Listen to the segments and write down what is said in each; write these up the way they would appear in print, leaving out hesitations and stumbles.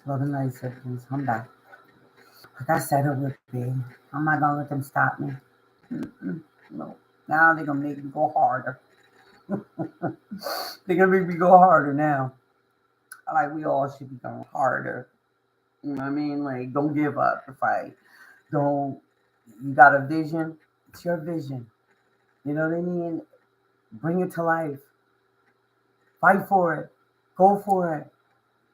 Love and light circles. I'm back. Like I said it would be. I'm not gonna let them stop me. Mm-mm. No. Now they're gonna make me go harder. They're gonna make me go harder now. Like we all should be going harder. You know what I mean? Like don't give up the fight. Don't. You got a vision. It's your vision. You know what I mean? Bring it to life. Fight for it. Go for it.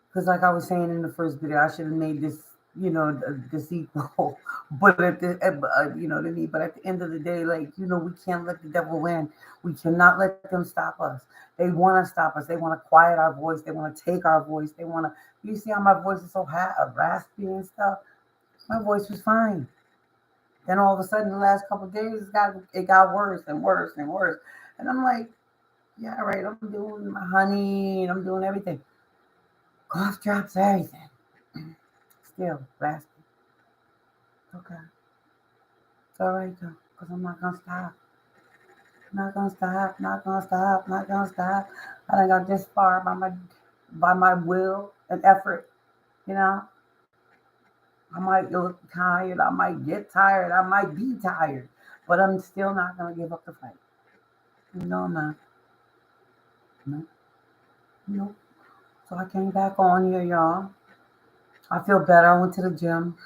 Because like I was saying in the first video, I should have made this, the sequel. But you know what I mean. But at the end of the day, like we can't let the devil win. We cannot let them stop us. They want to stop us. They want to quiet our voice. They want to take our voice. They want to. You see how my voice is so raspy and stuff. My voice was fine. Then all of a sudden, the last couple of days, it got worse and worse and worse. And I'm like, yeah, right. I'm doing my honey and I'm doing everything. Cough drops, everything. Still raspy. Okay. It's all right though, because I'm not gonna stop. Not gonna stop. Not gonna stop. Not gonna stop. I done got this far by my will and effort. You know, I might look tired. I might get tired. I might be tired, but I'm still not gonna give up the fight. No, I'm not. No, no. So I came back on here, y'all. I feel better. I went to the gym.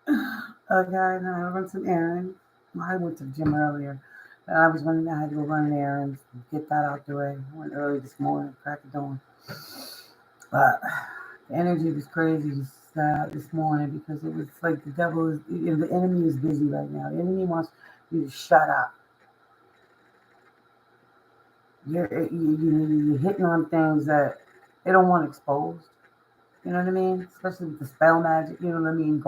Okay, and I run some errands. Well, I went to the gym earlier. I was running. I had to go run errands, get that out the way. I went early this morning, crack of dawn. But the energy was crazy this morning because it was like the devil is, the enemy is busy right now. The enemy wants you to shut up. You're hitting on things that they don't want exposed. You know what I mean? Especially with the spell magic. You know what I mean?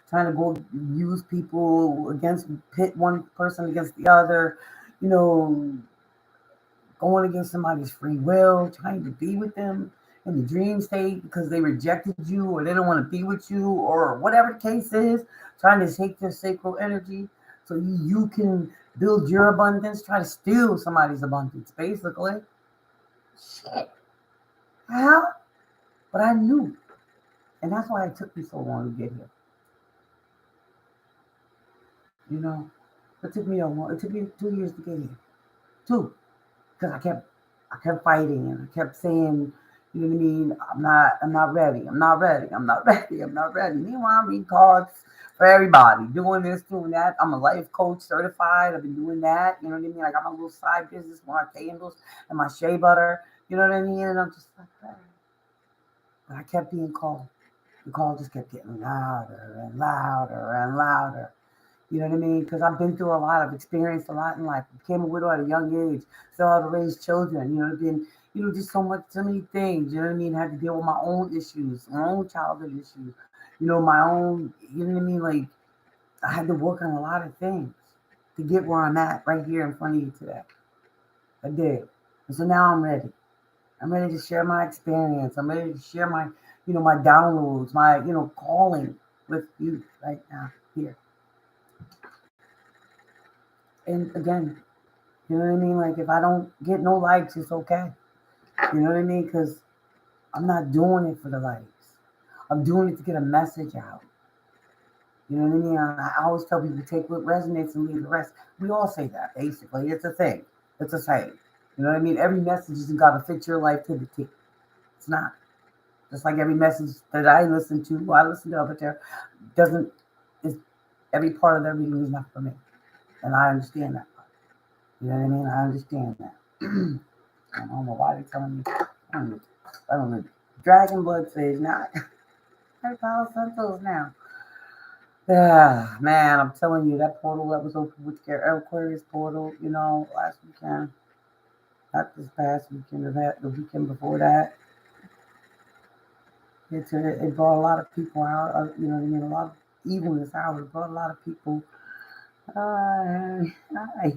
Trying to go use people pit one person against the other. You know, going against somebody's free will, trying to be with them in the dream state because they rejected you or they don't want to be with you or whatever the case is. Trying to take their sacral energy so you can build your abundance. Try to steal somebody's abundance, basically. Shit. How? But I knew. And that's why it took me so long to get here. You know, it took me a long. It took me 2 years to get here. Two, because I kept fighting and I kept saying, you know what I mean. I'm not ready. I'm not ready. I'm not ready. I'm not ready. Meanwhile, I'm reading cards for everybody, doing this, doing that. I'm a life coach certified. I've been doing that. You know what I mean. I got my little side business, my candles and my shea butter. You know what I mean. And I'm just like, that. But I kept being called. The call just kept getting louder and louder and louder. You know what I mean? Because I've been through a lot. I've experienced a lot in life. I became a widow at a young age. Still had to raise children. Just so many things. You know what I mean? Had to deal with my own issues, my own childhood issues. My own. You know what I mean? Like I had to work on a lot of things to get where I'm at right here in front of you today. I did, and so now I'm ready. I'm ready to share my experience. I'm ready to share my downloads, my calling with you right now here. And again, you know what I mean? Like if I don't get no likes, it's okay. You know what I mean? Because I'm not doing it for the likes. I'm doing it to get a message out. You know what I mean? I always tell people take what resonates and leave the rest. We all say that basically. It's a thing. It's a saying. You know what I mean? Every message isn't got to fit your life to the T. It's not. Just like every message that I listen to up there, doesn't is every part of their reading is not for me. And I understand that part. You know what I mean? I understand that. I don't know why they're telling me. I don't know. I don't know. Dragon Blood says now. I Palo Santos now. Yeah, man, I'm telling you, that portal that was open with Aquarius portal, last weekend, not this past weekend, or that the weekend before that, it brought a lot of people out. You know what I mean? A lot of evilness out. It brought a lot of people. Hi,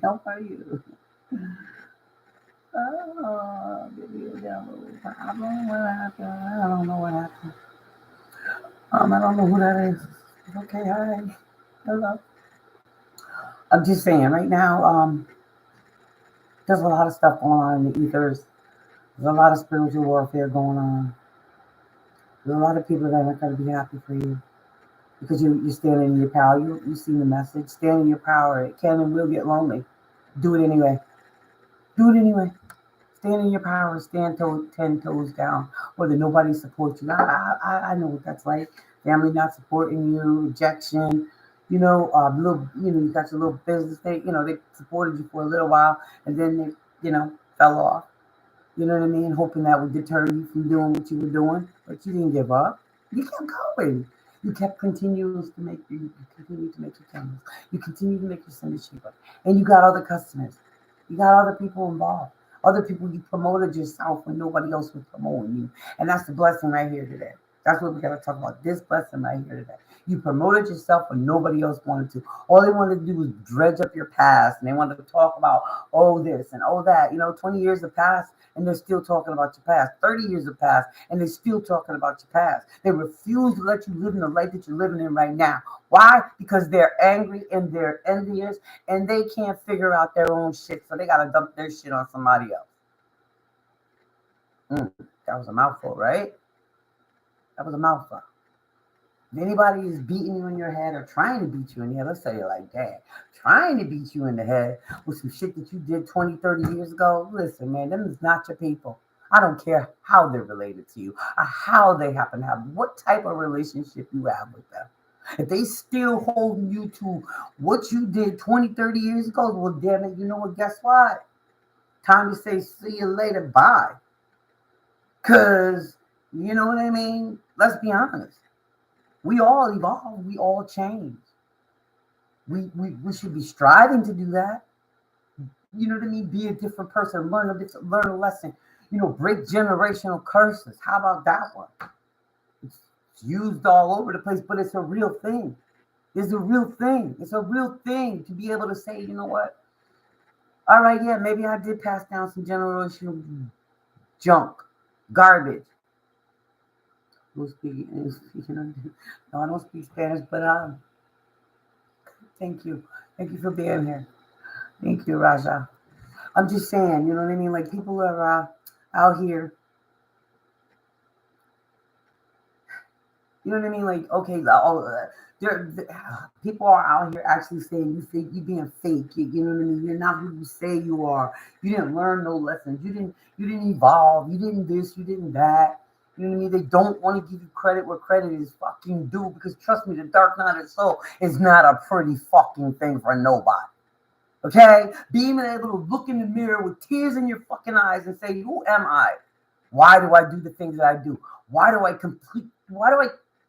how are you? Oh, video download problem. What happened? I don't know what happened. I don't know who that is. Okay, hi. Hello. I'm just saying, right now, there's a lot of stuff going on in the ethers. There's a lot of spiritual warfare going on. There's a lot of people that are not going to be happy for you because you're standing in your power. You seen the message. Stand in your power. It can and will get lonely. Do it anyway. Do it anyway. Stand in your power. Stand 10 toes down. Whether nobody supports you. I know what that's like. Family not supporting you. Rejection. You got your little business. They supported you for a little while, and then they fell off. You know what I mean? Hoping that would deter you from doing what you were doing, but you didn't give up. You kept going. You kept continue to make your candles. You continue to make your cinder cheaper. And you got other customers. You got other people involved. Other people you promoted yourself when nobody else was promoting you. And that's the blessing right here today. That's what we gotta talk about. This blessing right here today. You promoted yourself when nobody else wanted to. All they wanted to do was dredge up your past and they wanted to talk about this and that. 20 years have passed and they're still talking about your past. 30 years have passed and they're still talking about your past. They refuse to let you live in the life that you're living in right now. Why? Because they're angry and they're envious and they can't figure out their own shit, so they gotta dump their shit on somebody else. That was a mouthful, right? That was a mouthful. If anybody is beating you in your head or trying to beat you in the head, let's say it like that, trying to beat you in the head with some shit that you did 20, 30 years ago, listen, man, them is not your people. I don't care how they're related to you or how they happen to have, what type of relationship you have with them. If they still holding you to what you did 20, 30 years ago, well, damn it, you know what, guess what? Time to say, see you later, bye. Because, you know what I mean? Let's be honest. We all evolve. We all change. We should be striving to do that. You know what I mean? Be a different person. Learn a lesson. Break generational curses. How about that one? It's used all over the place, but it's a real thing. It's a real thing. It's a real thing to be able to say, you know what? All right, yeah, maybe I did pass down some generational junk, garbage. No, I don't speak Spanish, but thank you. Thank you for being here. Thank you, Raja. I'm just saying, you know what I mean? Like people are out here. You know what I mean? Like, okay, people are out here actually saying you being fake. You know what I mean? You're not who you say you are. You didn't learn no lessons. You didn't evolve. You didn't this. You didn't that. You know what I mean? They don't want to give you credit where credit is fucking due because trust me, the dark night of soul is not a pretty fucking thing for nobody. Okay? Being able to look in the mirror with tears in your fucking eyes and say, who am I? Why do I do the things that I do? Why do I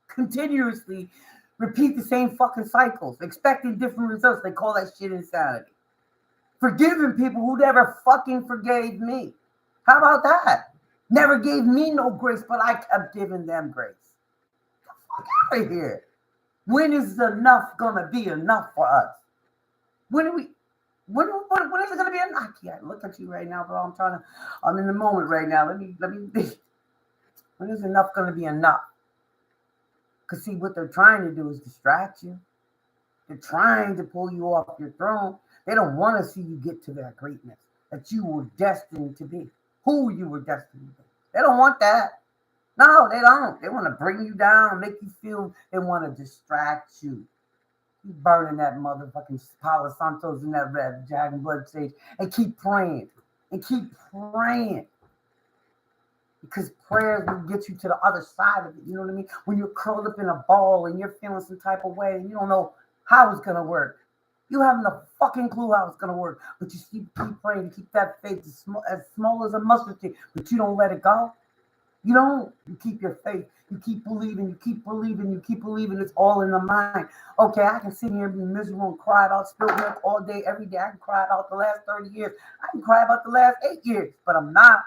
continuously repeat the same fucking cycles, expecting different results? They call that shit insanity. Forgiving people who never fucking forgave me. How about that? Never gave me no grace, but I kept giving them grace. Get the fuck out of here. When is enough gonna be enough for us? When is it gonna be enough? I can't look at you right now, bro. I'm in the moment right now. Let me when is enough gonna be enough? Because see, what they're trying to do is distract you. They're trying to pull you off your throne. They don't want to see you get to that greatness that you were destined to be, who you were destined to be. They don't want that. No, they don't. They want to bring you down, make you feel, they want to distract you. Keep burning that motherfucking Palo Santos in that red dragon blood stage and keep praying. And keep praying. Because prayers will get you to the other side of it. You know what I mean? When you're curled up in a ball and you're feeling some type of way and you don't know how it's going to work. You haven't a fucking clue how it's going to work. But you keep praying to keep that faith as small as a mustard seed. But you don't let it go. You don't. You keep your faith. You keep believing. You keep believing. You keep believing. It's all in the mind. Okay, I can sit here and be miserable and cry about spilled milk all day, every day. I can cry about the last 30 years. I can cry about the last 8 years. But I'm not.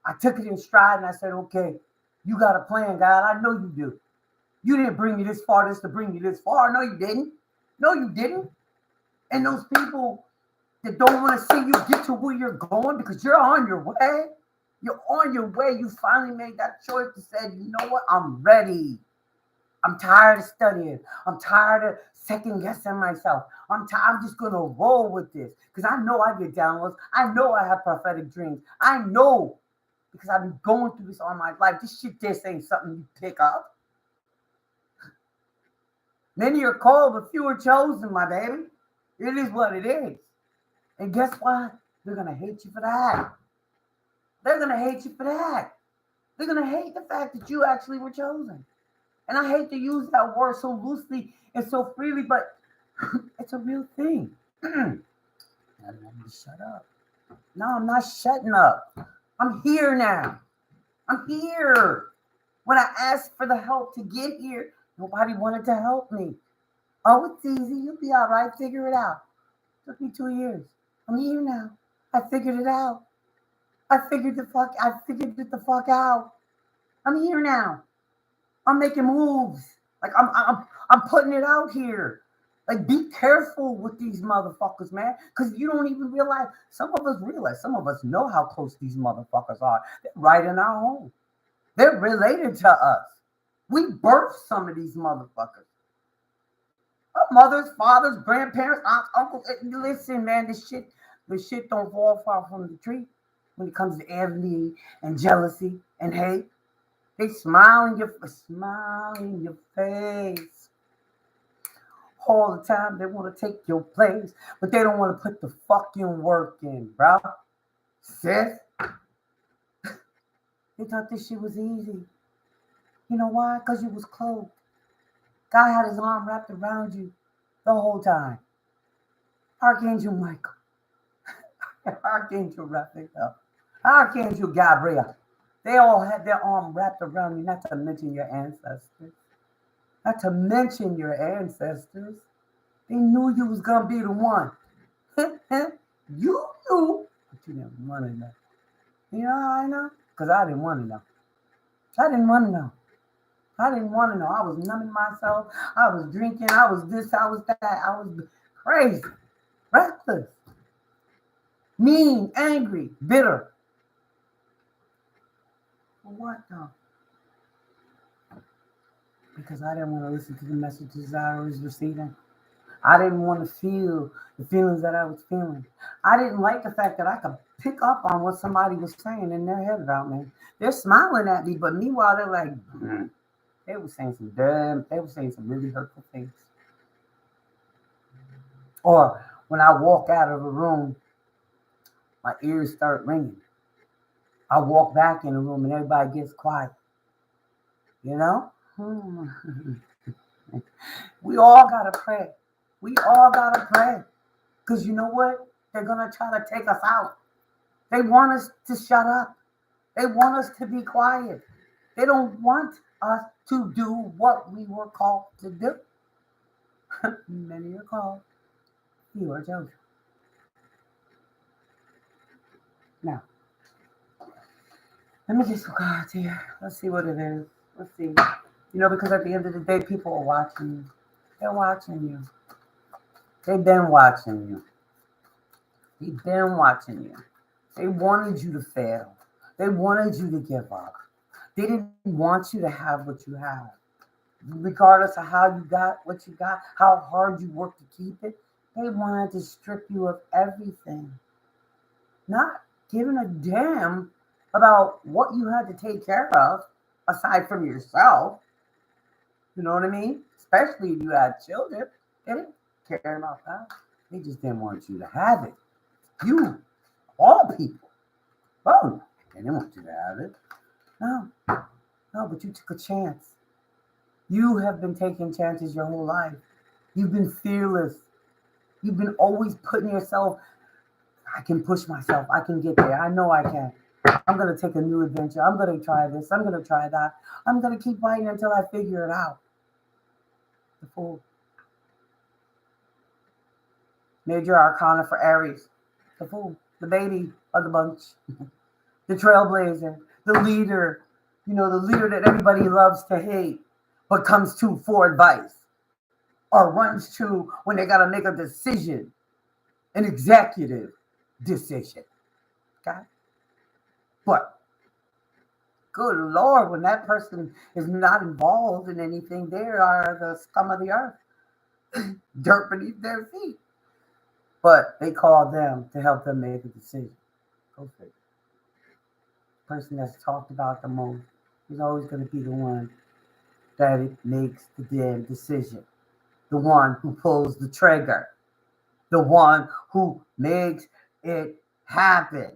I took it in stride and I said, okay, you got a plan, God. I know you do. You didn't bring me this far just to bring you this far. No, you didn't. No, you didn't. And those people that don't want to see you get to where you're going because you're on your way. You're on your way. You finally made that choice to say, you know what? I'm ready. I'm tired of studying. I'm tired of second guessing myself. I'm just going to roll with this because I know I get downloads. I know I have prophetic dreams. I know because I've been going through this all my life. This shit just ain't something you pick up. Many are called, but few are chosen, my baby. It is what it is. And guess what? They're going to hate you for that. They're going to hate you for that. They're going to hate the fact that you actually were chosen. And I hate to use that word so loosely and so freely, but it's a real thing. Now let me shut up. No, I'm not shutting up. I'm here now. I'm here. When I asked for the help to get here, nobody wanted to help me. Oh, it's easy. You'll be all right. Figure it out. Took me 2 years. I'm here now. I figured it out. I figured it the fuck out. I'm here now. I'm making moves. Like I'm putting it out here. Like, be careful with these motherfuckers, man. Because you don't even realize. Some of us know how close these motherfuckers are. They're right in our home. They're related to us. We birthed some of these motherfuckers. Our mothers, fathers, grandparents, aunts, uncles. Listen, man, this shit don't fall far from the tree when it comes to envy and jealousy and hate. They smile in your face all the time. They want to take your place, but they don't want to put the fucking work in, bro. Sis, they thought this shit was easy. You know why? Because you was clothed. God had his arm wrapped around you the whole time. Archangel Michael, Archangel Raphael, Archangel Gabriel. They all had their arm wrapped around you, not to mention your ancestors. Not to mention your ancestors. They knew you was going to be the one. You knew, but you didn't want to know. You know how I know? Because I didn't want to know. I didn't want to know. I didn't want to know. I was numbing myself. I was drinking. I was this. I was that. I was crazy. Reckless. Mean. Angry. Bitter. For what though? Because I didn't want to listen to the messages I was receiving. I didn't want to feel the feelings that I was feeling. I didn't like the fact that I could pick up on what somebody was saying in their head about me. They're smiling at me, but meanwhile they're like, they were saying some really hurtful things. Or when I walk out of a room, my ears start ringing. I walk back in the room and everybody gets quiet. You know? We all gotta pray. We all gotta pray. Because you know what? They're gonna try to take us out. They want us to shut up. They want us to be quiet. They don't want us to do what we were called to do. Many are called, few are chosen. Now, let me get some cards here. Let's see what it is. Let's see. You know, because at the end of the day, people are watching you. They're watching you. They've been watching you. They've been watching you. They wanted you to fail. They wanted you to give up. They didn't want you to have what you have. Regardless of how you got what you got, how hard you worked to keep it, they wanted to strip you of everything. Not giving a damn about what you had to take care of aside from yourself. You know what I mean? Especially if you had children. They didn't care about that. They just didn't want you to have it. You, all people. Oh, they didn't want you to have it. No, but you took a chance. You have been taking chances your whole life. You've been fearless. You've been always putting yourself, I can push myself. I can get there. I know I can. I'm going to take a new adventure. I'm going to try this. I'm going to try that. I'm going to keep fighting until I figure it out. The Fool. Major Arcana for Aries. The Fool. The baby of the bunch. The trailblazer. The leader. You know, the leader that everybody loves to hate, but comes to for advice. Or runs to when they got to make a decision. An executive decision. Okay? But, good Lord, when that person is not involved in anything, they are the scum of the earth. Dirt beneath their feet. But they call them to help them make a decision. Go figure. person that's talked about the most is always going to be the one that it makes the damn decision, the one who pulls the trigger, the one who makes it happen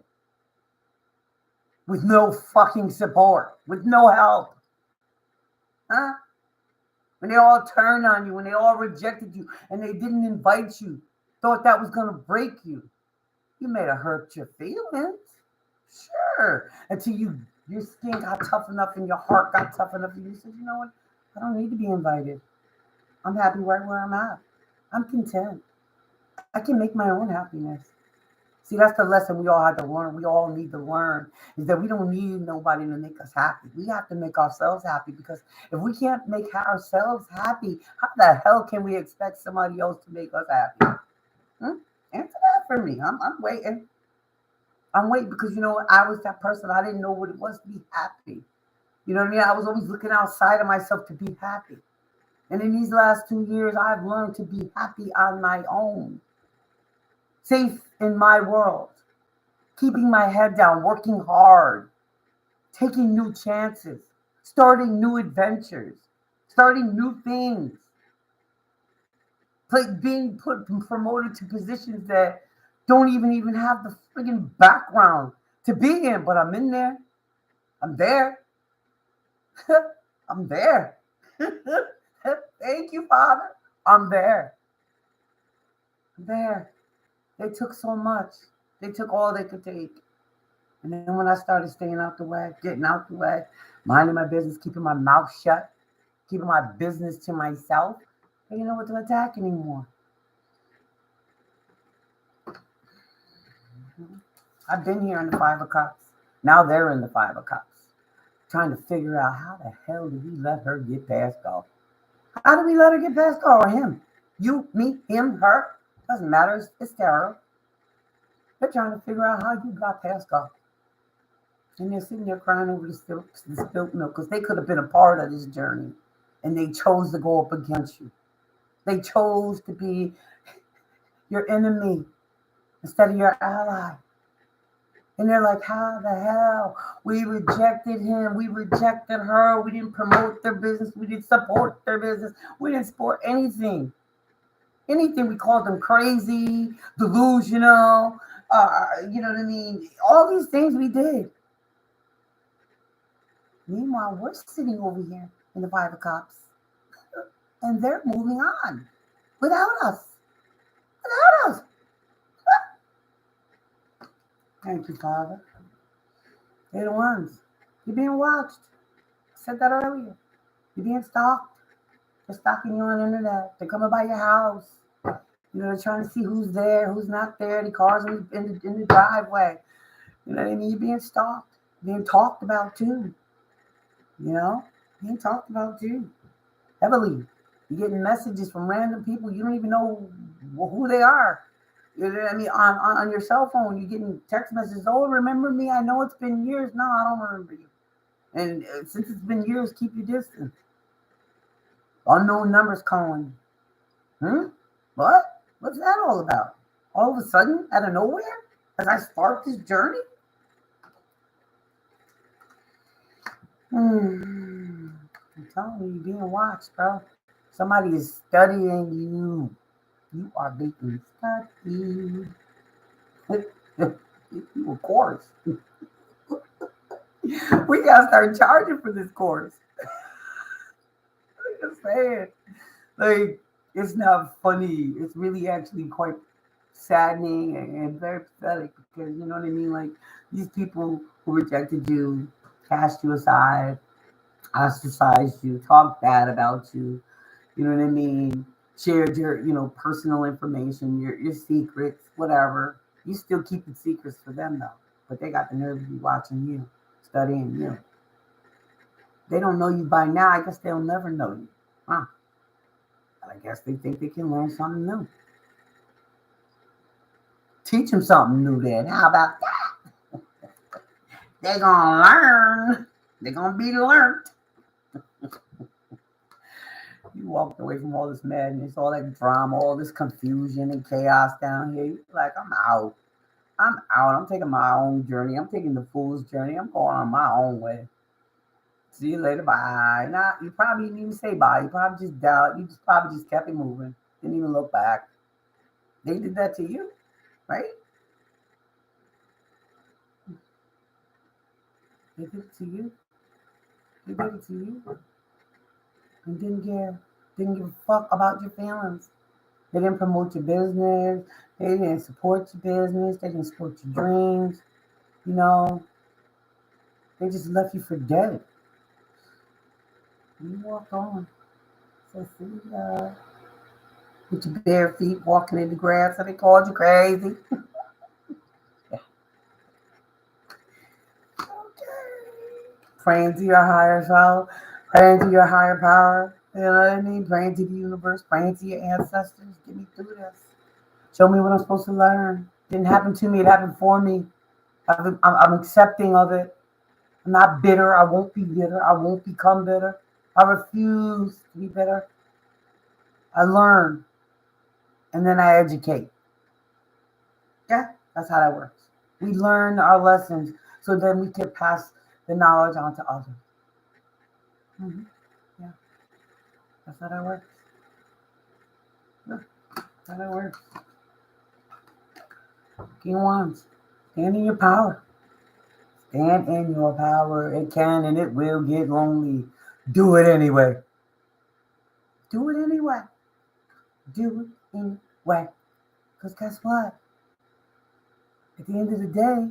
with no fucking support, with no help. Huh? When they all turned on you, when they all rejected you, and they didn't invite you, thought that was going to break you. You may have hurt your feelings. Sure. Until your skin got tough enough and your heart got tough enough, and you said, you know what? I don't need to be invited. I'm happy right where I'm at. I'm content. I can make my own happiness. See, that's the lesson we all had to learn. We all need to learn is that we don't need nobody to make us happy. We have to make ourselves happy because if we can't make ourselves happy, how the hell can we expect somebody else to make us happy? Answer that for me. I'm waiting. I'm waiting because you know what? I was that person. I didn't know what it was to be happy. You know what I mean? I was always looking outside of myself to be happy. And in these last 2 years, I've learned to be happy on my own, safe in my world, keeping my head down, working hard, taking new chances, starting new adventures, starting new things, like being promoted to positions that don't even have the friggin' background to be in, but I'm in there. I'm there. I'm there. Thank you, Father. I'm there. I'm there. They took so much. They took all they could take. And then when I started staying out the way, getting out the way, minding my business, keeping my mouth shut, keeping my business to myself, they didn't know what to attack anymore. I've been here in the Five of Cups. Now they're in the Five of Cups, trying to figure out how the hell did we let her get past golf? How did we let her get past golf? Or him? You, me, him, her? Doesn't matter. It's terror. They're trying to figure out how you got past golf. And they're sitting there crying over the spilt milk because they could have been a part of this journey. And they chose to go up against you. They chose to be your enemy instead of your ally. And they're like, how the hell? We rejected him. We rejected her. We didn't promote their business. We didn't support their business. We didn't support anything. Anything. We called them crazy, delusional. You know what I mean? All these things we did. Meanwhile, we're sitting over here in the Five of Cups. And they're moving on without us. Without us. Thank you, Father. They're the ones. You're being watched. I said that earlier. You're being stalked. They're stalking you on the internet. They're coming by your house. You know, they're trying to see who's there, who's not there. The cars in the driveway. You know what I mean? You're being stalked. Being talked about too. You know? Being talked about too. Heavily. You're getting messages from random people. You don't even know who they are. You know what I mean? On your cell phone, you're getting text messages. Oh, remember me? I know it's been years. No, I don't remember you. And since it's been years, keep your distance. Unknown numbers calling. What? What's that all about? All of a sudden, out of nowhere, as I sparked this journey? I'm telling you, you're being watched, bro. Somebody is studying you. You are being studied. Of course. We gotta start charging for this course. I'm just saying. Like, it's not funny. It's really actually quite saddening and very pathetic because you know what I mean? Like these people who rejected you, cast you aside, ostracized you, talked bad about you, you know what I mean? Shared your, personal information, your secrets, whatever. You still keeping secrets for them though. But they got the nerve to be watching you, studying you. They don't know you by now. I guess they'll never know you. Huh. I guess they think they can learn something new. Teach them something new then. How about that? They're going to learn. They're going to be learned. You walked away from all this madness, all that drama, all this confusion and chaos down here. You're like, I'm out. I'm out. I'm taking my own journey. I'm taking the fool's journey. I'm going on my own way. See you later. Bye. Nah, you probably didn't even say bye. You probably just doubt. You just probably just kept it moving. Didn't even look back. They did that to you, right? They did it to you. They did it to you. And didn't care. Didn't give a fuck about your feelings. They didn't promote your business. They didn't support your business. They didn't support your dreams. You know, they just left you for dead. You walked on. So see ya. With your bare feet walking in the grass, so they called you crazy. Okay. Praying to your higher self, praying to your higher power. You know what I mean? Praying to the universe, praying to your ancestors. Get me through this. Show me what I'm supposed to learn. Didn't happen to me, it happened for me. I'm accepting of it. I'm not bitter. I won't be bitter. I won't become bitter. I refuse to be bitter. I learn and then I educate. Yeah, that's how that works. We learn our lessons so then we can pass the knowledge on to others. Hmm. Yeah, that's how that works. Yeah, that's how that works. King Wands, stand in your power. Stand in your power. It can and it will get lonely. Do it anyway. Do it anyway. Do it anyway. Because guess what? At the end of the day,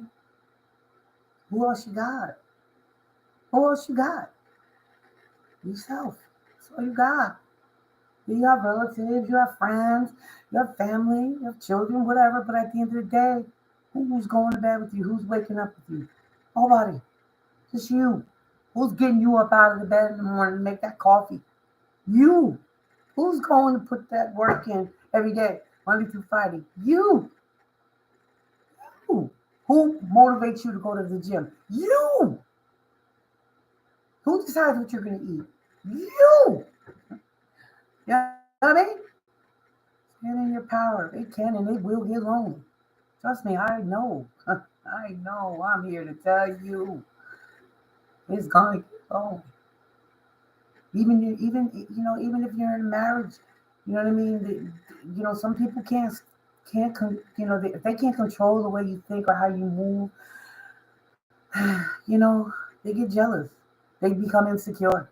who else you got? Who else you got? Yourself. That's all you got. You have relatives, you have friends, you have family, you have children, whatever. But at the end of the day, who's going to bed with you? Who's waking up with you? Nobody. Just you. Who's getting you up out of the bed in the morning to make that coffee? You. Who's going to put that work in every day, Monday through Friday? You. Who motivates you to go to the gym? You. Who decides what you're going to eat? You. You know what I mean? Stand in your power. It can and it will get lonely. Trust me, I know. I know. I'm here to tell you. It's gonna get lonely. Even if you're in a marriage, you know what I mean. Some people if they can't control the way you think or how you move, you know, they get jealous. They become insecure.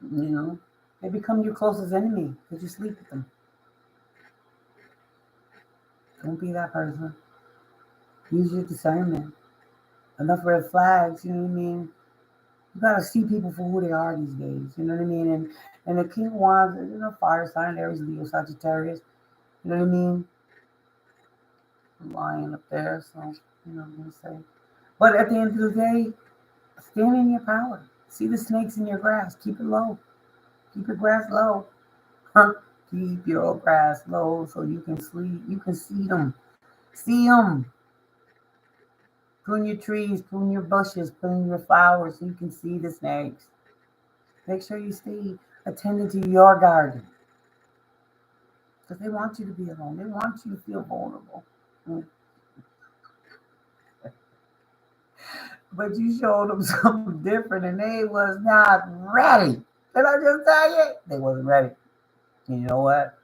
You know, they become your closest enemy because you sleep with them. Don't be that person. Use your discernment. Enough red flags. You know what I mean. You gotta see people for who they are these days. You know what I mean. And the King of Wands, fire sign, Aries, Leo, Sagittarius. You know what I mean. Lion up there, so I'm gonna say. But at the end of the day, stand in your power. See the snakes in your grass. Keep it low. Keep your grass low. Huh? Keep your grass low so you can sleep. You can see them. See them. Prune your trees, prune your bushes, prune your flowers so you can see the snakes. Make sure you stay attending to your garden because they want you to be alone. They want you to feel vulnerable. Mm. But you showed them something different and they was not ready. Did I just tell you? They wasn't ready. And you know what?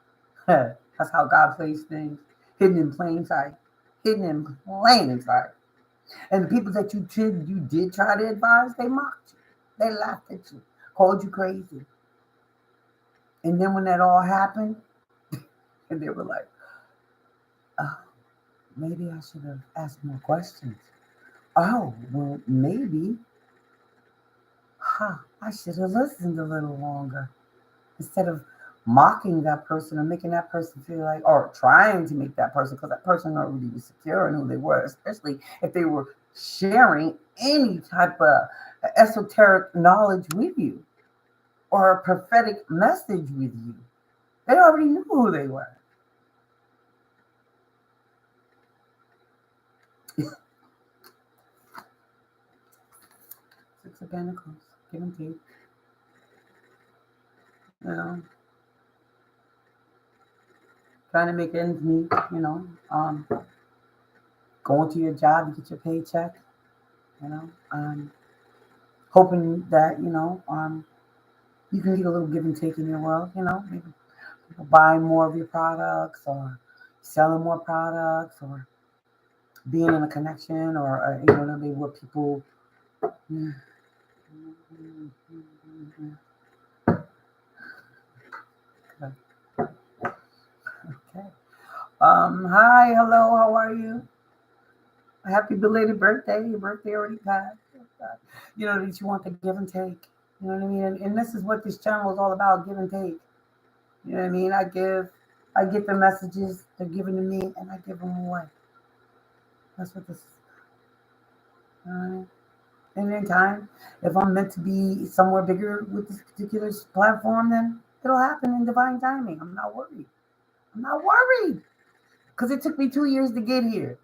That's how God plays things. Hidden in plain sight. Hidden in plain sight. And the people that you did try to advise, they mocked you. They laughed at you, called you crazy. And then when that all happened, and they were like, oh, maybe I should have asked more questions. Oh, well, maybe, I should have listened a little longer instead of mocking that person or making that person feel like, or trying to make that person, because that person already was secure in who they were, especially if they were sharing any type of esoteric knowledge with you or a prophetic message with you. They already knew who they were. Six of Pentacles, give and take. You know, trying to make ends meet. going to your job to get your paycheck, you know, hoping that, you can get a little give and take in your world, maybe people buying more of your products or selling more products or being in a connection or, maybe where people, mm, okay. Hi, hello, how are you? Happy belated birthday. Your birthday already passed. That you want the give and take. You know what I mean? And this is what this channel is all about, give and take. You know what I mean? I get the messages they're giving to me, and I give them away. That's what this is. Alright? And in time, if I'm meant to be somewhere bigger with this particular platform, then it'll happen in divine timing. I'm not worried. I'm not worried because it took me 2 years to get here.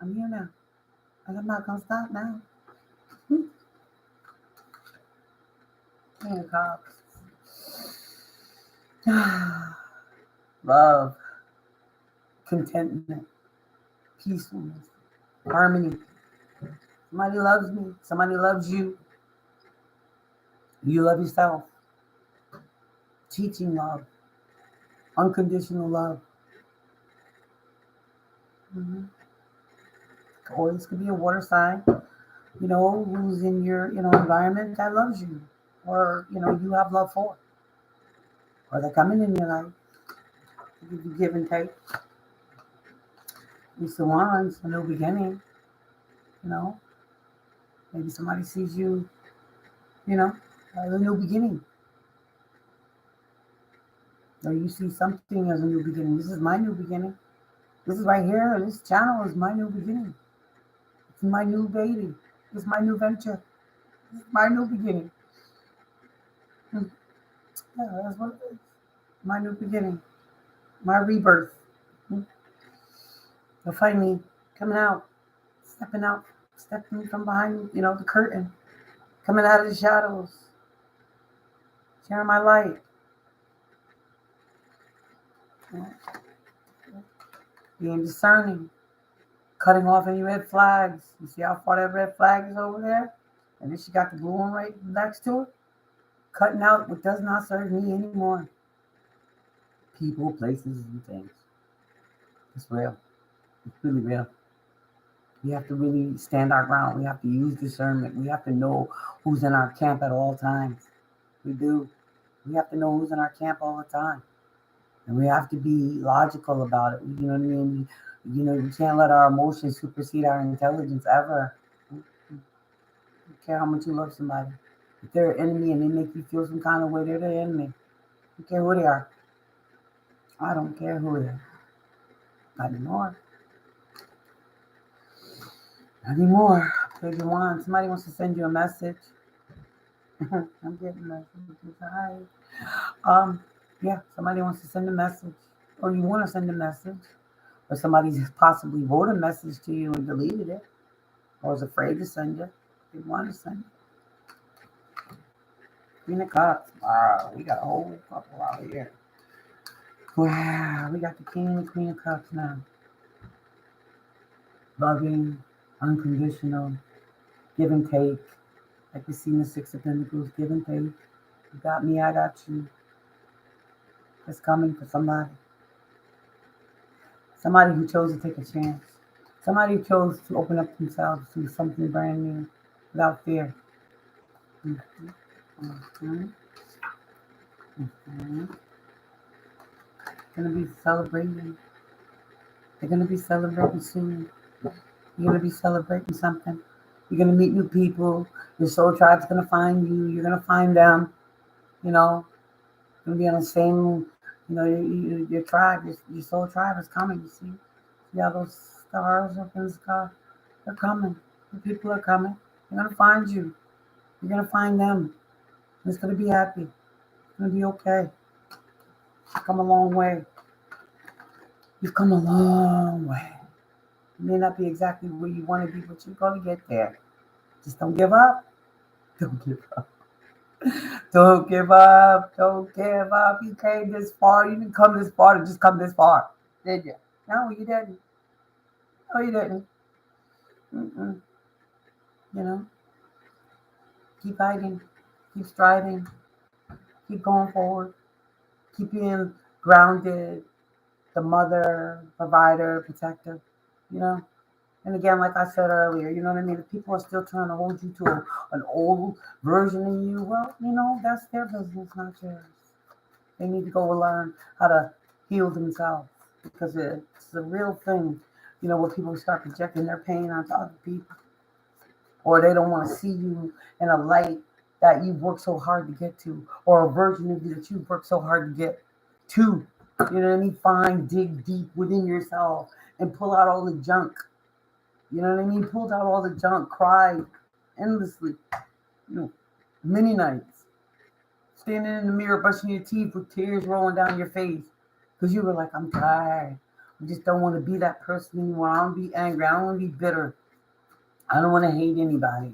I'm here now, and I'm not gonna stop now. Man, cops. Love, contentment, peacefulness, harmony. Somebody loves me. Somebody loves you. You love yourself. Teaching love, unconditional love. Mm-hmm. Or this could be a water sign, who's in your, environment that loves you, or you have love for, or they're coming in your life. You give and take. It's the ones, a new beginning. You know, maybe somebody sees you, as a new beginning. Or you see something as a new beginning. This is my new beginning. This is right here. This channel is my new beginning. It's my new baby. It's my new venture. It's my new beginning. Yeah, that's what it is. My new beginning. My rebirth. You'll find me coming out, stepping from behind, the curtain, coming out of the shadows, sharing my light. Being discerning, cutting off any red flags. You see how far that red flag is over there? And then she got the blue one right next to it. Cutting out what does not serve me anymore. People, places, and things. It's real. It's really real. We have to really stand our ground. We have to use discernment. We have to know who's in our camp at all times. We do. We have to know who's in our camp all the time. And we have to be logical about it. You know what I mean? We can't let our emotions supersede our intelligence ever. I don't care how much you love somebody. If they're an enemy and they make you feel some kind of way, they're the enemy. I don't care who they are. I don't care who they are. Not anymore. Not anymore. Page one. Somebody wants to send you a message. I'm getting messages. Hi. Yeah, somebody wants to send a message. Or you want to send a message. Or somebody possibly wrote a message to you and deleted it. Or was afraid to send it. They want to send it. Queen of Cups. Wow, we got a whole couple out here. Wow, we got the King and Queen of Cups now. Loving, unconditional, give and take. Like we see in the Six of Pentacles, give and take. You got me, I got you. It's coming for somebody. Somebody who chose to take a chance. Somebody who chose to open up themselves to something brand new without fear. Mm-hmm. Mm-hmm. Mm-hmm. Gonna be celebrating. They're gonna be celebrating soon. You're gonna be celebrating something. You're gonna meet new people. Your soul tribe's gonna find you. You're gonna find them. You're gonna be on the same. Your tribe, your soul tribe is coming. You see how those stars up in the sky? They're coming. The people are coming. They're gonna find you. You're gonna find them. It's gonna be happy. It's gonna be okay. You've come a long way. You've come a long way. You may not be exactly where you want to be, but you're gonna get there. Just don't give up. Don't give up. Don't give up. Don't give up. You came this far. You didn't come this far to just come this far, did you? No, you didn't. No, you didn't. Mm-mm. You know, keep fighting, keep striving, keep going forward, keep being grounded, the mother, provider, protector, you know. And again, like I said earlier, you know what I mean? If people are still trying to hold you to an old version of you, well, that's their business, not yours. They need to go and learn how to heal themselves because it's a real thing, where people start projecting their pain onto other people or they don't want to see you in a light that you've worked so hard to get to or a version of you that you've worked so hard to get to. You know what I mean? Find, dig deep within yourself and pull out all the junk. You know what I mean? Pulled out all the junk, cried endlessly, many nights, standing in the mirror, brushing your teeth with tears rolling down your face because you were like, I'm tired. I just don't want to be that person anymore. I don't want to be angry. I don't want to be bitter. I don't want to hate anybody.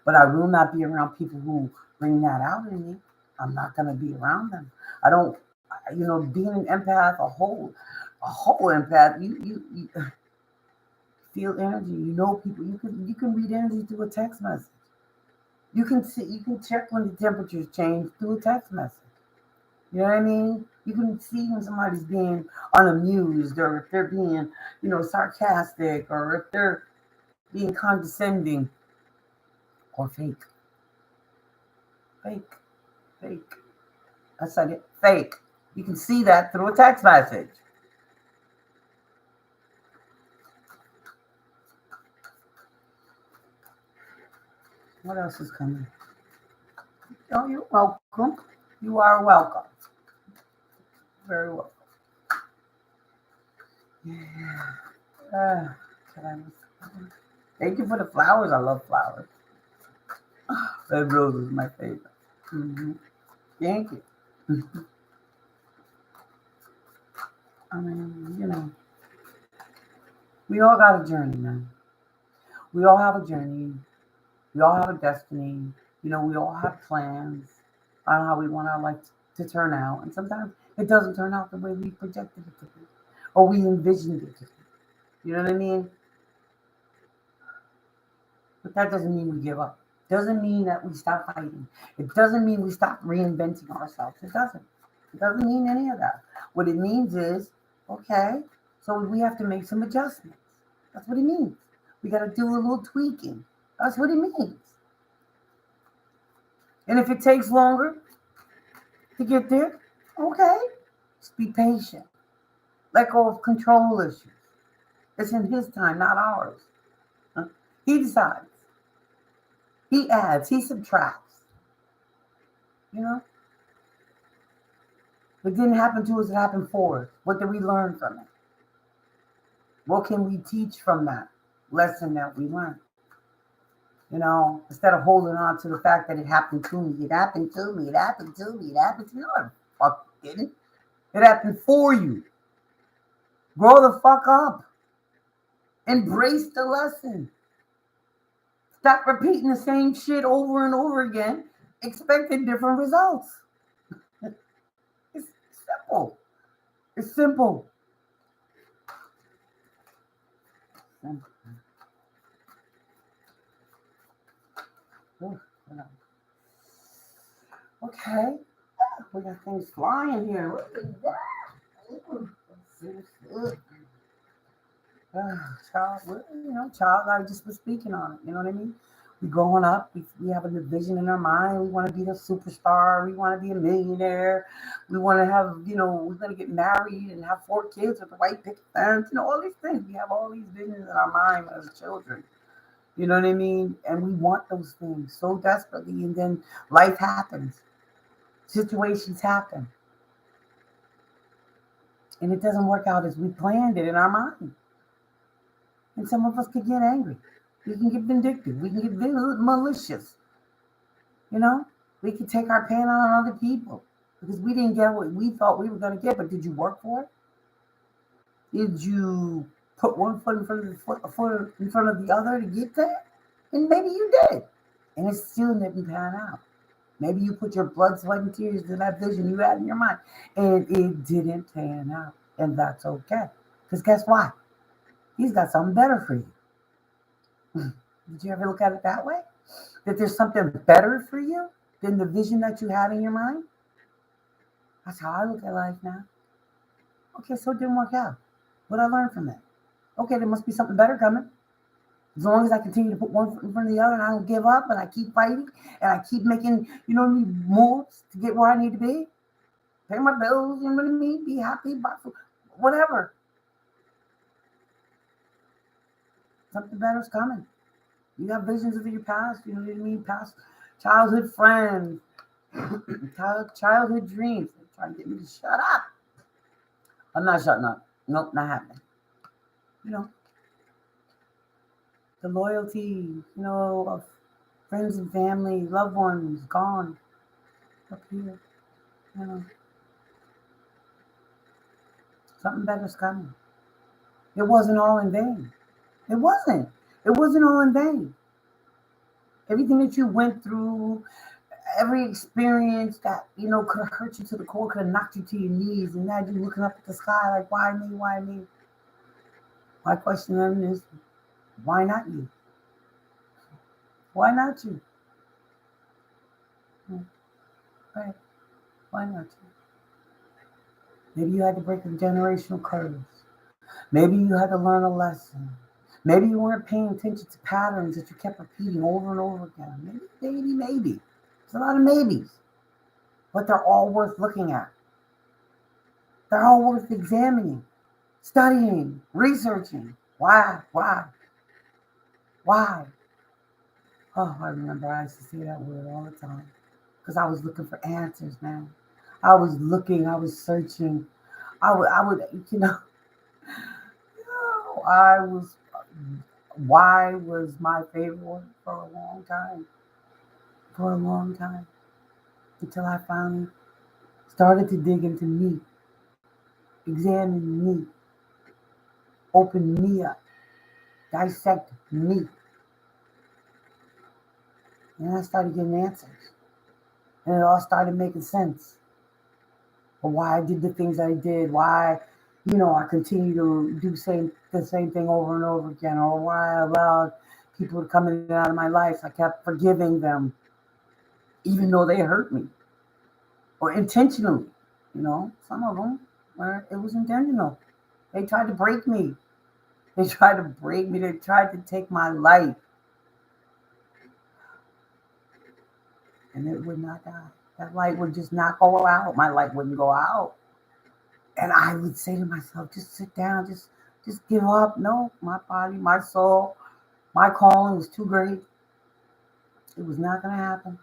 But I will not be around people who bring that out in me. I'm not going to be around them. I don't, being an empath, a whole empath, you feel energy. You know people. You can read energy through a text message. You can check when the temperatures change through a text message. You know what I mean? You can see when somebody's being unamused or if they're being, sarcastic or if they're being condescending or fake. Fake. Fake. I said it. Fake. You can see that through a text message. What else is coming? Oh, you're welcome. You are welcome. Very welcome. Yeah. Thank you for the flowers. I love flowers. Red rose is my favorite. Thank you. I mean, we all got a journey, man. We all have a journey. We all have a destiny. We all have plans on how we want our life to turn out. And sometimes it doesn't turn out the way we projected it to be or we envisioned it to be. You know what I mean? But that doesn't mean we give up. Doesn't mean that we stop fighting. It doesn't mean we stop reinventing ourselves. It doesn't. It doesn't mean any of that. What it means is, okay, so we have to make some adjustments. That's what it means. We got to do a little tweaking. That's what it means. And if it takes longer to get there, okay, just be patient. Let go of control issues. It's in his time, not ours. He decides. He adds. He subtracts. It didn't happen to us, it happened for us. What did we learn from it? What can we teach from that lesson that we learned? Instead of holding on to the fact that it happened to me, it happened to me, it happened to me, it happened to me. No, fuck didn't. It happened for you. Grow the fuck up. Embrace the lesson. Stop repeating the same shit over and over again, expecting different results. It's simple. It's simple. Okay. We got things flying here. Look at that. Child, I just was speaking on it. You know what I mean? We growing up, we have a vision in our mind. We want to be a superstar. We want to be a millionaire. We want to have, we're going to get married and have 4 kids with a white picket fence. All these things. We have all these visions in our mind as children. You know what I mean? And we want those things so desperately. And then life happens. Situations happen. And it doesn't work out as we planned it in our mind. And some of us could get angry. We can get vindictive. We can get malicious. We can take our pain on other people because we didn't get what we thought we were going to get. But did you work for it? Did you put one foot in front of the other to get there? And maybe you did. And it still didn't pan out. Maybe you put your blood, sweat, and tears to that vision you had in your mind. And it didn't pan out. And that's okay. Because guess what? He's got something better for you. Did you ever look at it that way? That there's something better for you than the vision that you had in your mind? That's how I look at life now. Okay, so it didn't work out. What did I learn from that? Okay, there must be something better coming. As long as I continue to put one foot in front of the other and I don't give up and I keep fighting and I keep making, moves to get where I need to be, pay my bills, you know what I mean? Be happy, buy food, whatever. Something better's coming. You got visions of your past, you know what I mean? Past childhood friends, childhood dreams. They're trying to get me to shut up. I'm not shutting up. Nope, not happening. The loyalty, of friends and family, loved ones gone up here. You know, something better's coming. It wasn't all in vain. It wasn't. It wasn't all in vain. Everything that you went through, every experience that, could have hurt you to the core, could have knocked you to your knees, and now you're looking up at the sky like, why me? Why me? My question then is, why not you? Why not you? Right. Why not you? Maybe you had to break the generational curse. Maybe you had to learn a lesson. Maybe you weren't paying attention to patterns that you kept repeating over and over again. Maybe. There's a lot of maybes. But they're all worth looking at. They're all worth examining, studying, researching. Why? Oh, I remember I used to say that word all the time. Because I was looking for answers, man. I was looking, I was searching. I would, I was, why was my favorite word for a long time. Until I finally started to dig into me, examine me, open me up, dissect me. And I started getting answers. And it all started making sense. But why I did the things I did, why, I continue to do the same thing over and over again, or why I allowed people to come in and out of my life. I kept forgiving them, even though they hurt me, or intentionally. Some of them, where it was intentional. They tried to break me. They tried to take my life. And it would not die. That light would just not go out. My light wouldn't go out. And I would say to myself, just sit down, just give up. No, my body, my soul, my calling was too great. It was not going to happen.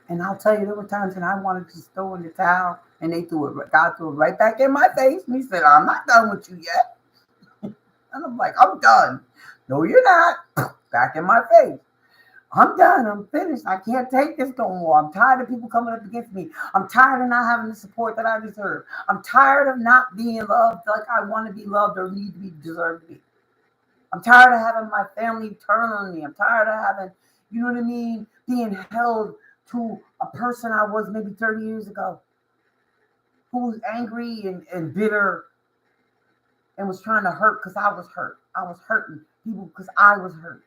And I'll tell you, there were times when I wanted to just throw in the towel, and God threw it right back in my face. And he said, I'm not done with you yet. And I'm like, I'm done. No, you're not. Back in my face. I'm done. I'm finished. I can't take this no more. I'm tired of people coming up against me. I'm tired of not having the support that I deserve. I'm tired of not being loved like I want to be loved or need to be deserved to be. I'm tired of having my family turn on me. I'm tired of having, being held to a person I was maybe 30 years ago who was angry and bitter and was trying to hurt because I was hurt. I was hurting people because I was hurt.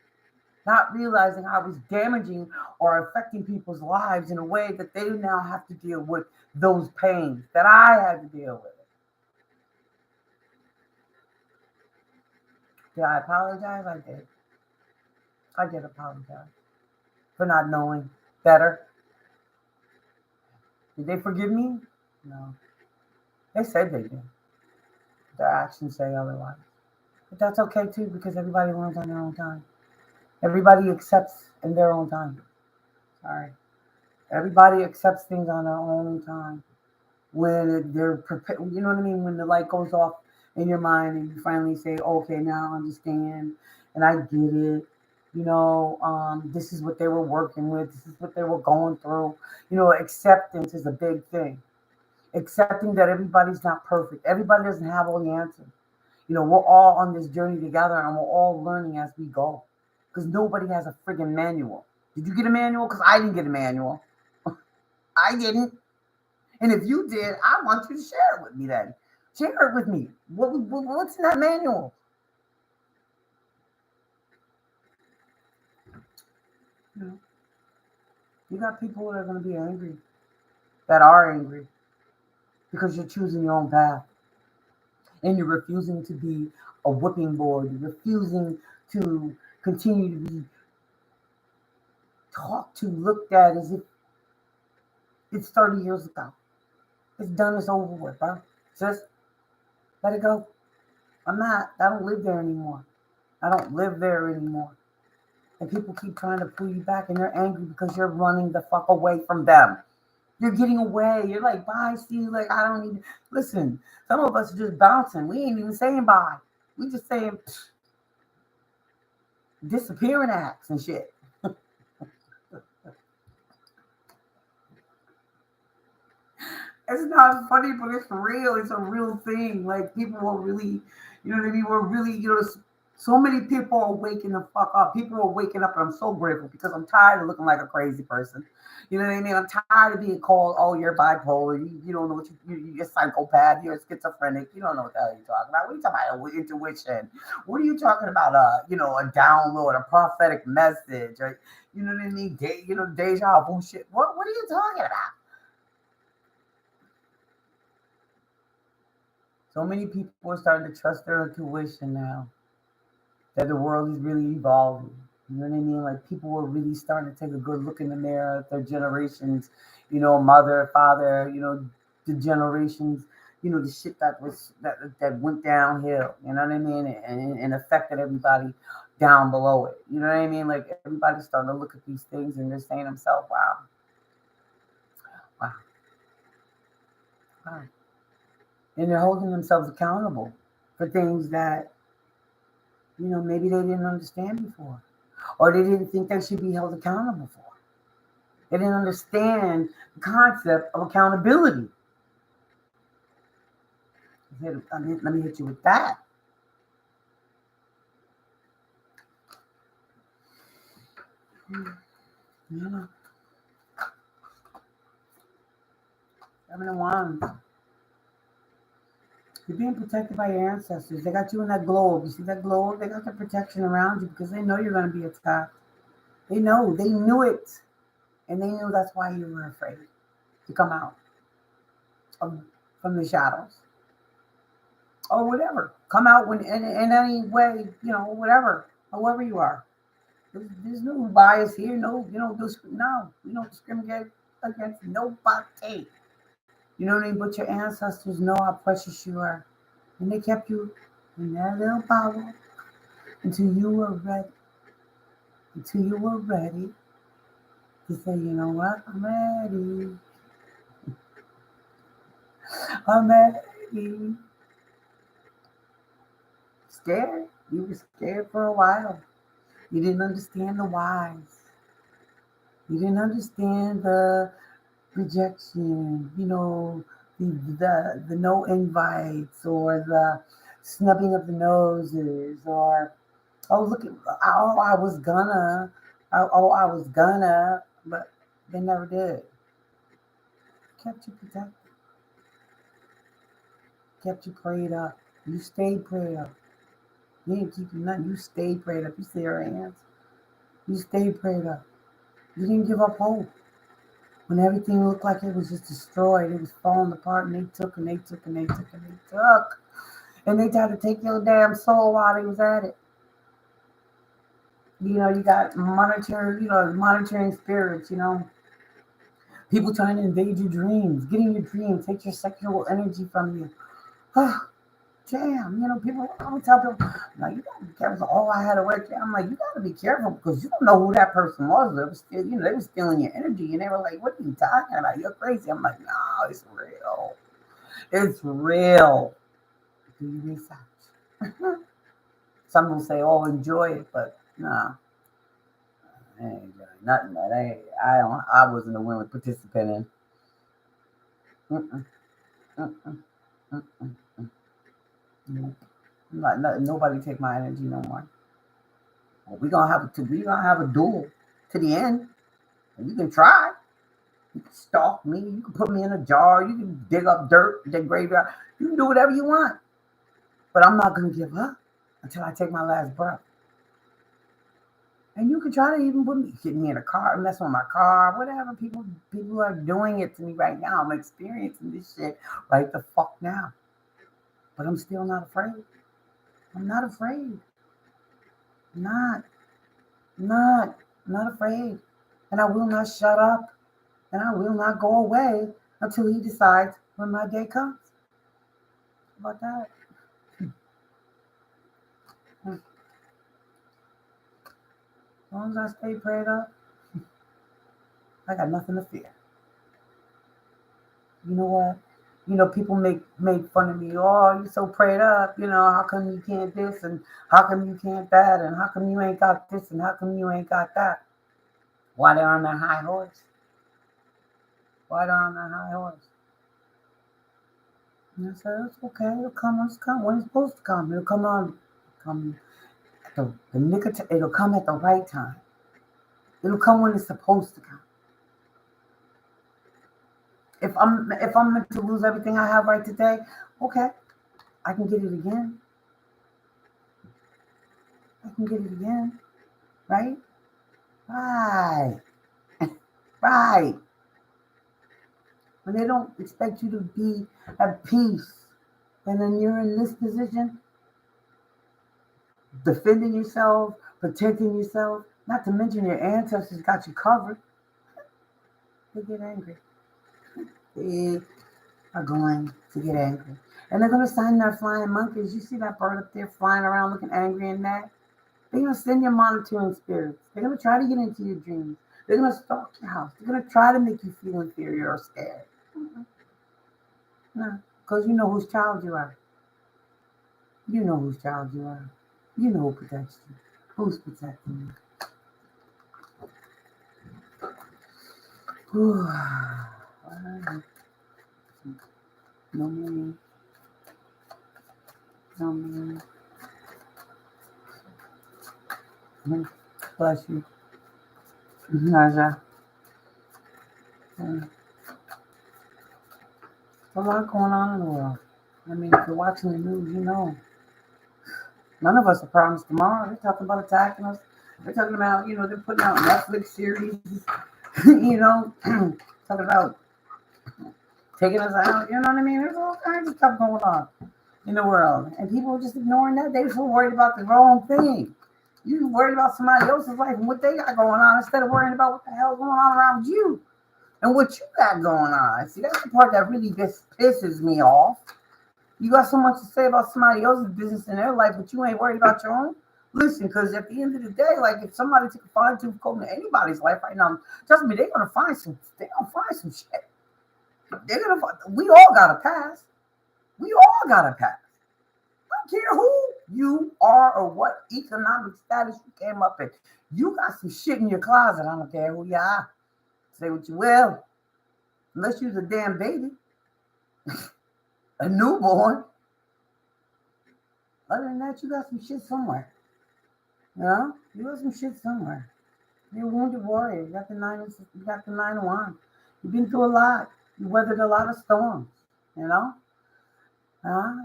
Not realizing I was damaging or affecting people's lives in a way that they now have to deal with those pains that I had to deal with. Did I apologize? I did. I did apologize for not knowing better. Did they forgive me? No. They said they did. Their actions say otherwise. But that's okay too, because everybody learns on their own time. Everybody accepts in their own time. Sorry. Everybody accepts things on their own time. When they're prepared, you know what I mean? When the light goes off in your mind and you finally say, okay, now I understand and I get it. This is what they were working with. This is what they were going through. Acceptance is a big thing. Accepting that everybody's not perfect. Everybody doesn't have all the answers. We're all on this journey together and we're all learning as we go. Because nobody has a friggin' manual. Did you get a manual? Because I didn't get a manual. I didn't. And if you did, I want you to share it with me then. Share it with me. What's in that manual? You know, you got people that are going to be angry, that are angry, because you're choosing your own path. And you're refusing to be a whipping board. You're refusing to continue to be talked to, looked at as if it's 30 years ago. It's done, it's over with, bro. Just let it go. I don't live there anymore. I don't live there anymore. And people keep trying to pull you back and they're angry because you're running the fuck away from them. You're getting away. You're like, bye, see you. Like, I don't need. Listen, some of us are just bouncing. We ain't even saying bye. We just saying disappearing acts and shit. It's not funny, but it's real. It's a real thing. Like, people are really, you know what I mean? We're really, so many people are waking the fuck up. People are waking up, and I'm so grateful because I'm tired of looking like a crazy person. You know what I mean? I'm tired of being called, oh, you're bipolar. You don't know what you're a psychopath. You're a schizophrenic. You don't know what the hell you're talking about. What are you talking about? Intuition. What are you talking about? A download, a prophetic message, or you know what I mean? Deja vu shit. What are you talking about? So many people are starting to trust their intuition now that the world is really evolving. You know what I mean? Like, people are really starting to take a good look in the mirror at their generations, mother, father, the generations, the shit that went downhill, you know what I mean? And affected everybody down below it. You know what I mean? Like, everybody's starting to look at these things and they're saying to themselves, wow, wow, wow. And they're holding themselves accountable for things that, maybe they didn't understand before, or they didn't think they should be held accountable for. They didn't understand the concept of accountability. Let me hit you with that. Yeah. 7 of Wands. You're being protected by your ancestors. They got you in that globe. You see that globe? They got the protection around you because they know you're going to be attacked. They know. They knew it. And they knew that's why you were afraid to come out from the shadows. Or whatever. Come out in any way, whatever. However you are. There's no bias here. No, we don't discriminate against nobody. You know what I mean? But your ancestors know how precious you are. And they kept you in that little power until you were ready. Until you were ready to say, you know what? I'm ready. I'm ready. Scared. You were scared for a while. You didn't understand the whys. You didn't understand the rejection, the no invites, or the snubbing of the noses, or look at I was gonna, but they never did. Kept you protected, kept you prayed up. You stayed prayed up. You didn't keep you nothing. You stayed prayed up. You see your hands. You stayed prayed up. You didn't give up hope. When everything looked like it was just destroyed, it was falling apart, and they took and they took and they took and they took. And they tried to take your damn soul while they was at it. You got monitoring spirits, people trying to invade your dreams, get in your dreams, take your sexual energy from you. Oh, damn, people, I'm tell people, like, you gotta be careful. Oh, I had to work. I'm like, you gotta be careful because you don't know who that person was. They were still, they were stealing your energy, and they were like, what are you talking about? You're crazy. I'm like, no, it's real. It's real. Do your research. Some will say, oh, enjoy it, but no. I ain't enjoying nothing that I wasn't a willing participant in. Mm-mm, mm-mm, mm-mm, mm-mm. Nobody take my energy no more. Well, we gonna have a duel to the end. And you can try. You can stalk me. You can put me in a jar. You can dig up dirt, dig graveyard. You can do whatever you want. But I'm not going to give up until I take my last breath. And you can try to even put me, get me in a car, mess with my car, whatever. People are doing it to me right now. I'm experiencing this shit right the fuck now. But I'm still not afraid. I'm not afraid. Not, not afraid. And I will not shut up. And I will not go away until he decides when my day comes. How about that? As long as I stay prayed up, I got nothing to fear. You know what? People make fun of me. Oh, you so prayed up. How come you can't this and how come you can't that and how come you ain't got this and how come you ain't got that? Why they're on their high horse? Why they're on their high horse? And I said, it's okay. It'll come when it's come. When it's supposed to come. It'll come at the nick of time. It'll come at the right time. It'll come when it's supposed to come. If I'm meant to lose everything I have right today, okay, I can get it again. I can get it again, right? Right, right. When they don't expect you to be at peace, and then you're in this position, defending yourself, protecting yourself, not to mention your ancestors got you covered, they get angry. They are going to get angry. And they're going to send their flying monkeys. You see that bird up there flying around looking angry and mad? They're going to send your monitoring spirits. They're going to try to get into your dreams. They're going to stalk your house. They're going to try to make you feel inferior or scared. No, because you know whose child you are. You know whose child you are. You know who protects you. Who's protecting you? No me. No me. Bless you. Naja. There's a lot going on in the world. I mean, if you're watching the news, you know. None of us are promised tomorrow. They're talking about attacking us. They're talking about, they're putting out Netflix series, talking about taking us out. You know what I mean? There's all kinds of stuff going on in the world. And people are just ignoring that. They're so worried about the wrong thing. You're worried about somebody else's life and what they got going on instead of worrying about what the hell's going on around you and what you got going on. See, that's the part that really just pisses me off. You got so much to say about somebody else's business in their life, but you ain't worried about your own. Listen, because at the end of the day, like if somebody took a fine tooth comb to anybody's life right now, trust me, they're gonna find some shit. We all got a pass. We all got a pass. I don't care who you are or what economic status you came up in. You got some shit in your closet. I don't care who you are. Say what you will. Unless you're a damn baby. A newborn. Other than that, you got some shit somewhere. You got some shit somewhere. You're a wounded warrior. You got the 9 of Wands. You've been through a lot. You weathered a lot of storms, and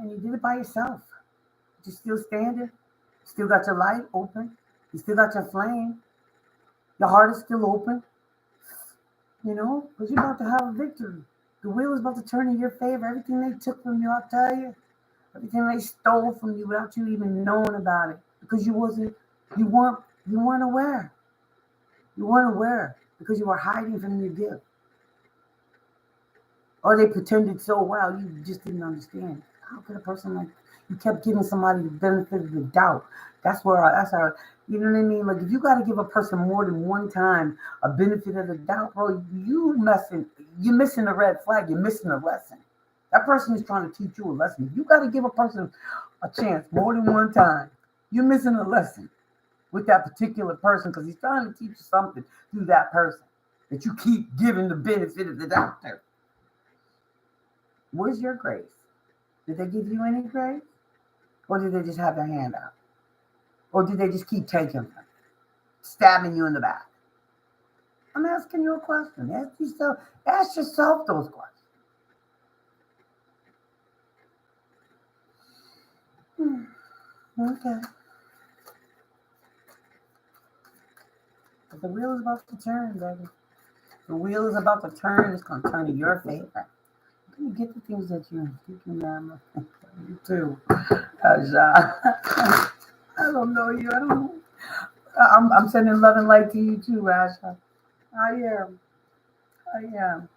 you did it by yourself. You're still standing. You still got your light open. You still got your flame. Your heart is still open. Because you're about to have a victory. The wheel is about to turn in your favor. Everything they took from you, I'll tell you. Everything they stole from you without you even knowing about it. Because you weren't aware. You weren't aware because you were hiding from your gift. Or they pretended so well, you just didn't understand. How could a person like you kept giving somebody the benefit of the doubt? That's how, you know what I mean? Like if you got to give a person more than one time a benefit of the doubt, bro, you're missing a red flag. You're missing a lesson. That person is trying to teach you a lesson. You got to give a person a chance more than one time. You're missing a lesson with that particular person because he's trying to teach you something through that person that you keep giving the benefit of the doubt there. Where's your grace? Did they give you any grace? Or did they just have their hand out? Or did they just keep taking them, stabbing you in the back? I'm asking you a question. Ask yourself those questions. Okay. But the wheel is about to turn, baby. The wheel is about to turn. It's going to turn in your favor. You get the things that you're thinking, man. You too. 'Cause, I don't know you. I don't know. I'm sending love and light to you too, Rasha. I am. I am.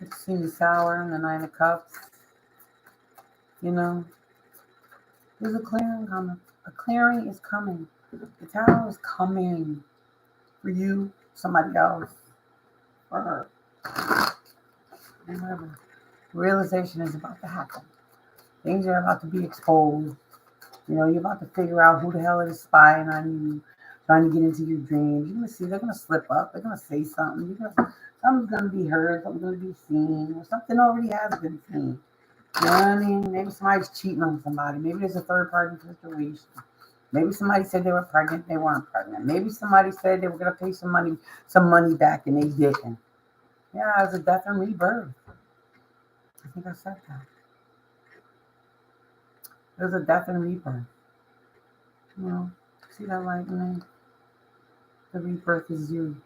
It's seen the sour and the nine of cups. You know, there's a clearing coming. A clearing is coming. The tower is coming for you, somebody else, for her, whoever. Realization is about to happen. Things are about to be exposed. You know, you're about to figure out who the hell is spying on you, trying to get into your dreams. You're gonna see they're gonna slip up. They're gonna say something. Something's gonna be heard. Something's gonna be seen, or something already has been seen. You know what I mean? Maybe somebody's cheating on somebody. Maybe there's a third party situation. Maybe somebody said they were pregnant. They weren't pregnant. Maybe somebody said they were gonna pay some money back, and they didn't. Yeah, it's a death and rebirth. I think I said that. There's a death and rebirth. You know, see that light in there? The rebirth is you.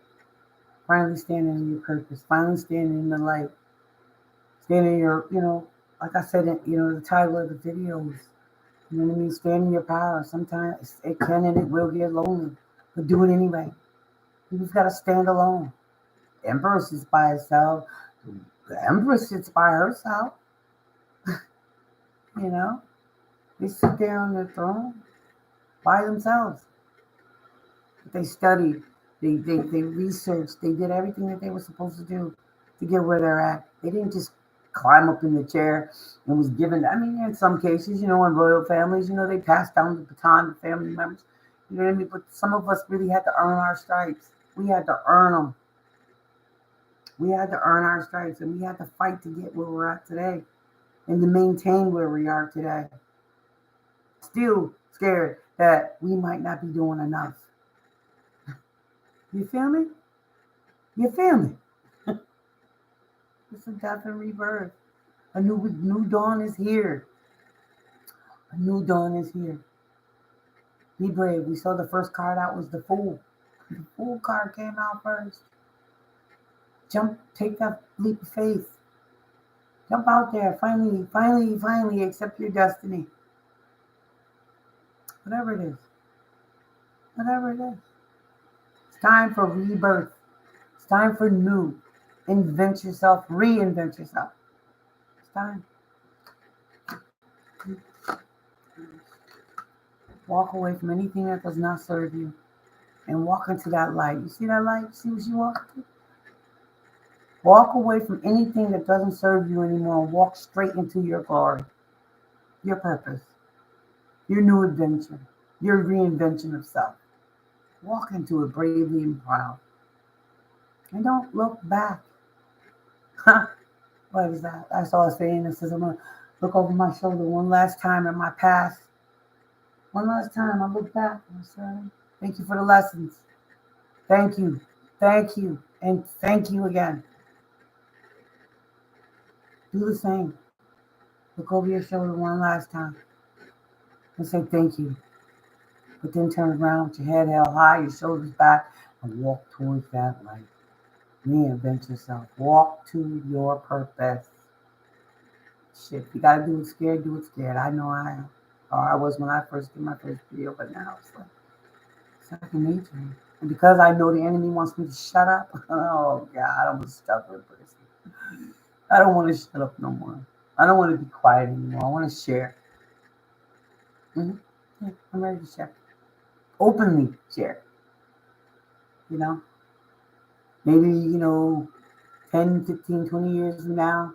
Finally standing in your purpose. Finally standing in the light. Standing in your, like I said, the title of the videos. You know what I mean? Stand in your power. Sometimes it can and it will get lonely. But do it anyway. You just got to stand alone. The Emperor sits by herself. The Empress sits by herself. You know? They sit there on their throne by themselves. They studied. They researched. They did everything that they were supposed to do to get where they're at. They didn't just climb up in the chair and was given. I mean, in some cases, in royal families, they passed down the baton to family members. You know what I mean? But some of us really had to earn our stripes. We had to earn them. We had to earn our stripes, and we had to fight to get where we're at today and to maintain where we are today. Still scared that we might not be doing enough. You feel me? You feel me? It's a death and rebirth. A new dawn is here. A new dawn is here. Be brave. We saw the first card out was the Fool. The Fool card came out first. Take that leap of faith. Jump out there. Finally accept your destiny. Whatever it is. Whatever it is. It's time for rebirth. It's time for new. Invent yourself. Reinvent yourself. It's time. Walk away from anything that does not serve you and walk into that light. You see that light? See what you walk into? Walk away from anything that doesn't serve you anymore and walk straight into your glory, your purpose, your new adventure, your reinvention of self. Walk into it bravely and proud. And don't look back. What is that? I saw a saying that says, I'm going to look over my shoulder one last time at my past. One last time, I look back and I say, thank you for the lessons. Thank you. Thank you. And thank you again. Do the same. Look over your shoulder one last time and say thank you. But then turn around with your head held high, your shoulders back, and walk towards that light. Reinvent yourself. Walk to your purpose. Shit, if you gotta do it scared, do it scared. I know I am. Or I was when I first did my first video, but now it's like second nature. And because I know the enemy wants me to shut up, oh God, I'm a stubborn person. I don't want to shut up no more. I don't want to be quiet anymore. I want to share. Yeah, I'm ready to share. Openly share. Maybe, 10, 15, 20 years from now,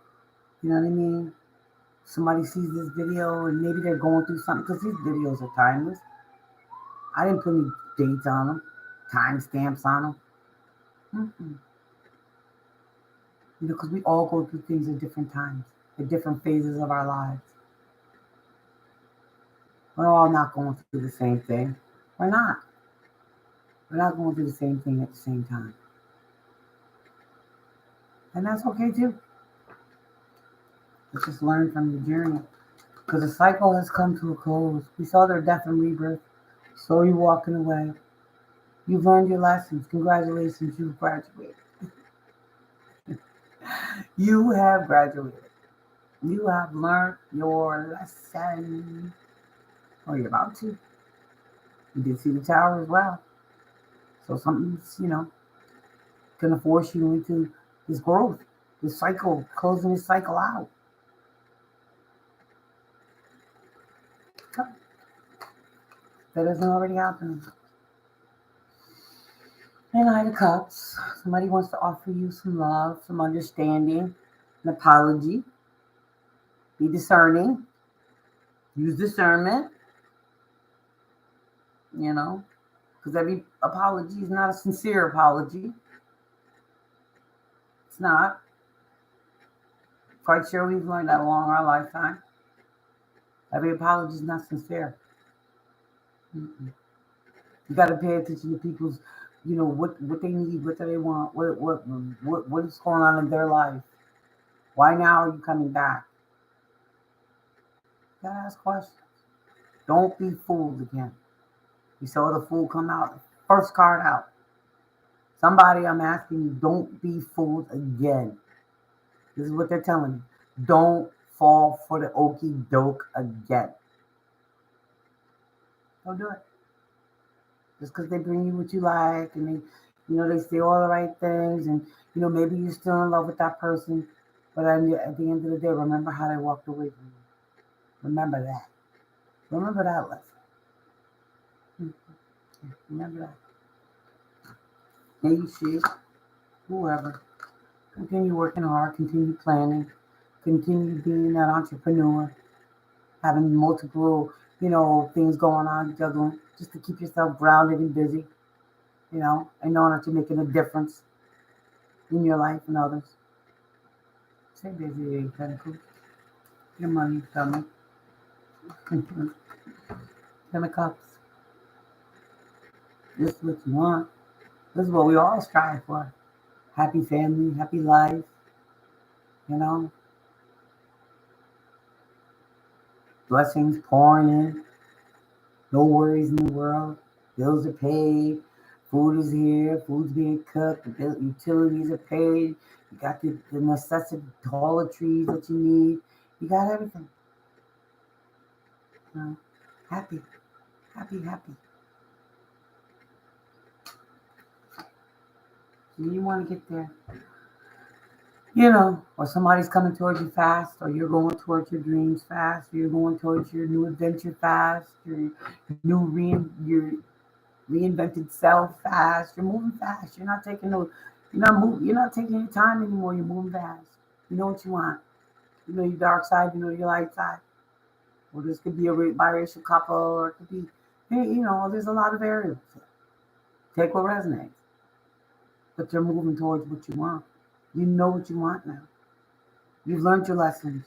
you know what I mean? Somebody sees this video and maybe they're going through something because these videos are timeless. I didn't put any dates on them, time stamps on them. Because we all go through things at different times, at different phases of our lives. We're all not going through the same thing. We're not. We're not going through the same thing at the same time. And that's okay too. Let's just learn from the journey. Because the cycle has come to a close. We saw their death and rebirth. Slowly walking away. You've learned your lessons. Congratulations, you've graduated. You have graduated. You have learned your lesson. Or you're about to. You did see the tower as well. So something's, going to force you into this growth, this cycle, closing this cycle out. That isn't already happening. And Knight of Cups. Somebody wants to offer you some love, some understanding, an apology. Be discerning. Use discernment. Because every apology is not a sincere apology. It's not. Quite sure we've learned that along our lifetime. Every apology is not sincere. You got to pay attention to people's, what they need, what do they want, what is going on in their life. Why now are you coming back? You gotta ask questions. Don't be fooled again. You saw the fool come out. First card out. Somebody, I'm asking you, don't be fooled again. This is what they're telling you. Don't fall for the okie doke again. Don't do it. Just because they bring you what you like and they say all the right things and, maybe you're still in love with that person. But at the end of the day, remember how they walked away from you. Remember that. Remember that lesson. Remember that. Maybe she, whoever. Continue working hard. Continue planning. Continue being that entrepreneur. Having multiple, things going on, juggling, just to keep yourself grounded and busy, and knowing that you're making a difference in your life and others. Stay busy, Eight of Pentacles. Your money coming. Ten of Cups. This is what you want. This is what we all strive for. Happy family, happy life, Blessings pouring in. No worries in the world. Bills are paid. Food is here. Food's being cooked. The utilities are paid. You got the necessity toiletries that you need. You got everything. Happy. Happy, happy. So you want to get there. Or somebody's coming towards you fast, or you're going towards your dreams fast, or you're going towards your new adventure fast, your reinvented self fast. You're moving fast. You're not taking your time anymore. You're moving fast. You know what you want. You know your dark side. You know your light side. Or this could be a biracial couple, or it could be, there's a lot of variables. Take what resonates. But you're moving towards what you want. You know what you want now. You've learned your lessons.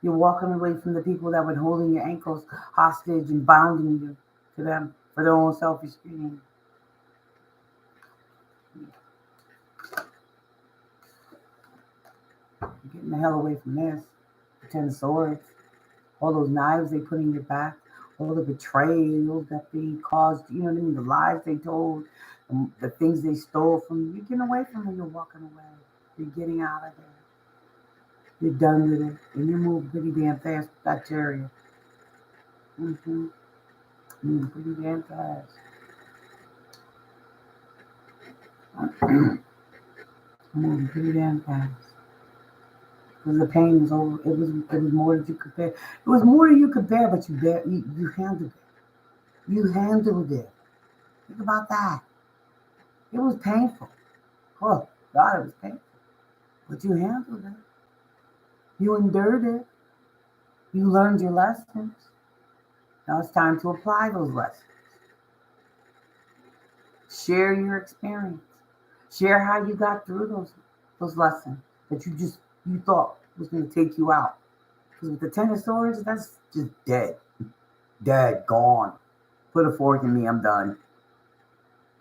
You're walking away from the people that were holding your ankles hostage and bounding you to them for their own selfish gain. You're getting the hell away from this. The Ten of Swords. All those knives they put in your back. All the betrayals that they caused. The lies they told. The things they stole from you. You're getting away from them. You're walking away. You're getting out of there. You're done with it. And you move pretty damn fast with that chariot. Move pretty damn fast. Moving pretty damn fast. Because the pain was over. It was more than you could bear. It was more than you could bear, but you handled it. You handled it. Think about that. It was painful. Oh, God, it was painful. But you handled it. You endured it. You learned your lessons. Now it's time to apply those lessons. Share your experience. Share how you got through those lessons that you thought was going to take you out. Because with the Ten of Swords, that's just dead. Dead, gone. Put a fork in me, I'm done.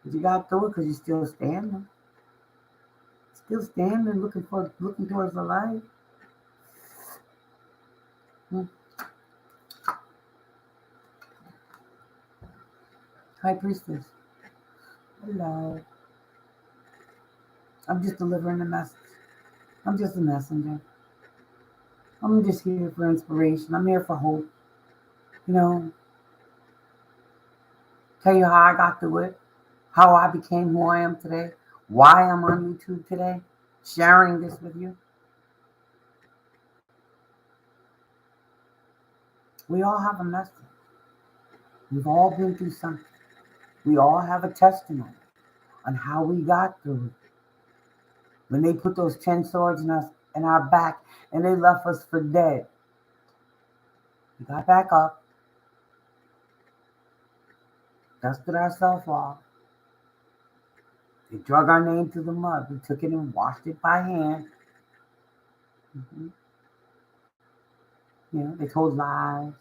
But you got through it because you're still standing. Still standing, looking towards the light. Hmm. High Priestess. Hello. I'm just delivering a message. I'm just a messenger. I'm just here for inspiration. I'm here for hope. You know, tell you how I got through it, how I became who I am today, why I'm on YouTube today, sharing this with you. We all have a message. We've all been through something. We all have a testimony on how we got through it. When they put those 10 swords in our back and they left us for dead, we got back up, dusted ourselves off. They drug our name through the mud. We took it and washed it by hand. Mm-hmm. You know, they told lies.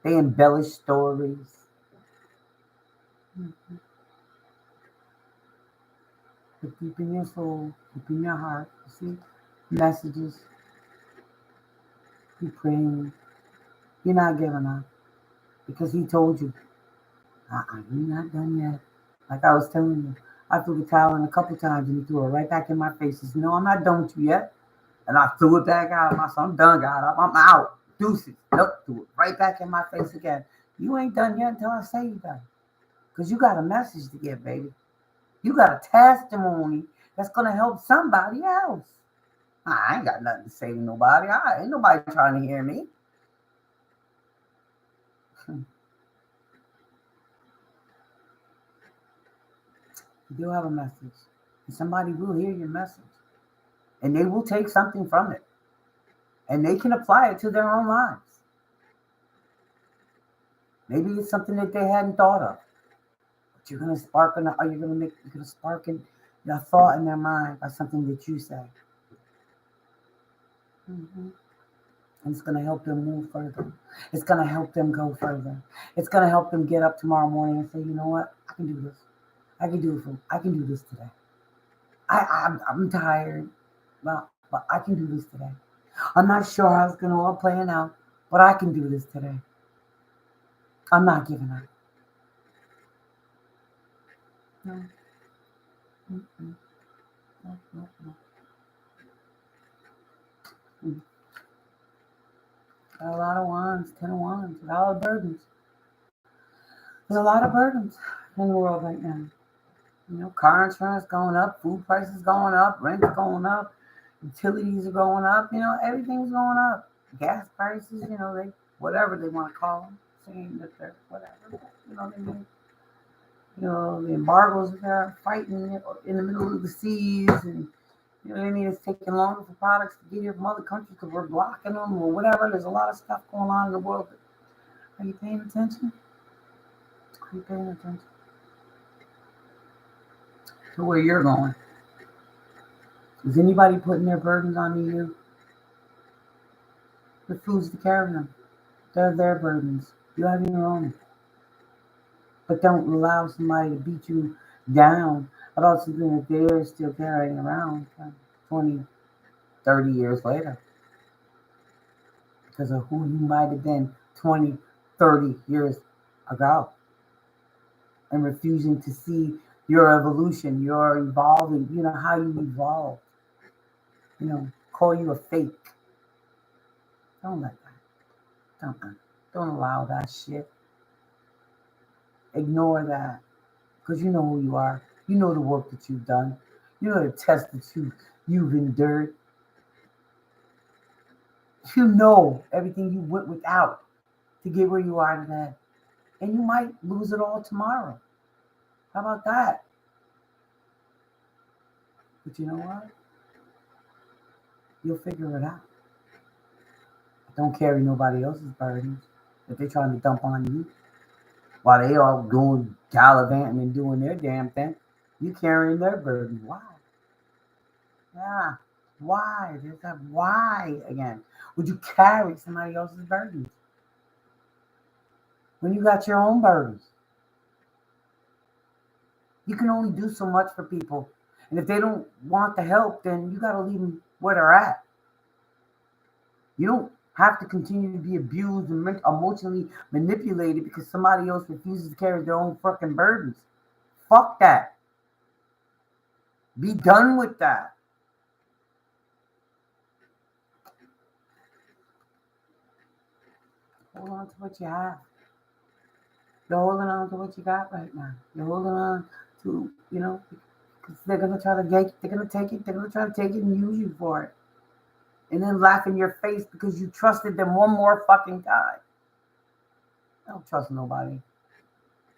They embellished stories. Mm-hmm. But deep in your soul, deep in your heart, you see messages. You're praying. You're not giving up because he told you, you're not done yet. Like I was telling you, I threw the towel in a couple times and he threw it right back in my face. He said, no, I'm not done with you yet. And I threw it back out. I said, I'm done, God. I'm out. Deuces. Nope. Threw it right back in my face again. You ain't done yet until I say you done. Because you got a message to give, baby. You got a testimony that's going to help somebody else. I ain't got nothing to say to nobody. Ain't nobody trying to hear me. You do have a message. And somebody will hear your message. And they will take something from it. And they can apply it to their own lives. Maybe it's something that they hadn't thought of. But you're gonna spark a thought in their mind by something that you say. Mm-hmm. And it's gonna help them move further. It's gonna help them go further. It's gonna help them get up tomorrow morning and say, you know what, I can do this. I can do this today. I'm tired, but I can do this today. I'm not sure how it's gonna all play out, but I can do this today. I'm not giving up. No. Mm-mm. No, no, no. Mm. Got a lot of wands, 10 of wands, a lot of burdens. There's a lot of burdens in the world right now. You know, car insurance going up, food prices going up, rent's going up, utilities are going up. You know, everything's going up. Gas prices, you know, whatever they want to call them, saying that they're whatever. You know what I mean? You know, the embargoes they're fighting in the middle of the seas, and you know what I mean. It's taking longer for products to get here from other countries because we're blocking them or whatever. There's a lot of stuff going on in the world. Are you paying attention? Are you paying attention to where you're going? Is anybody putting their burdens onto you? Refuse to carry them. They're their burdens. You have your own. But don't allow somebody to beat you down about something that they're still carrying around 20, 30 years later because of who you might have been 20, 30 years ago and refusing to see your evolution, your evolving, you know, how you evolve. You know, call you a fake. Don't let that. Don't allow that shit. Ignore that because you know who you are. You know the work that you've done. You know the test that you've endured. You know everything you went without to get where you are today. And you might lose it all tomorrow. How about that? But you know what? You'll figure it out. Don't carry nobody else's burdens that they're trying to dump on you while they all doing gallivanting and doing their damn thing. You carrying their burden. Why? Yeah. Why? There's that why again. Would you carry somebody else's burdens when you got your own burdens? You can only do so much for people. And if they don't want the help, then you got to leave them where they're at. You don't have to continue to be abused and emotionally manipulated because somebody else refuses to carry their own fucking burdens. Fuck that. Be done with that. Hold on to what you have. You're holding on to what you got right now. You're holding on to, because they're gonna try to take it. They're gonna try to take it and use you for it, and then laugh in your face because you trusted them one more fucking time. I don't trust nobody.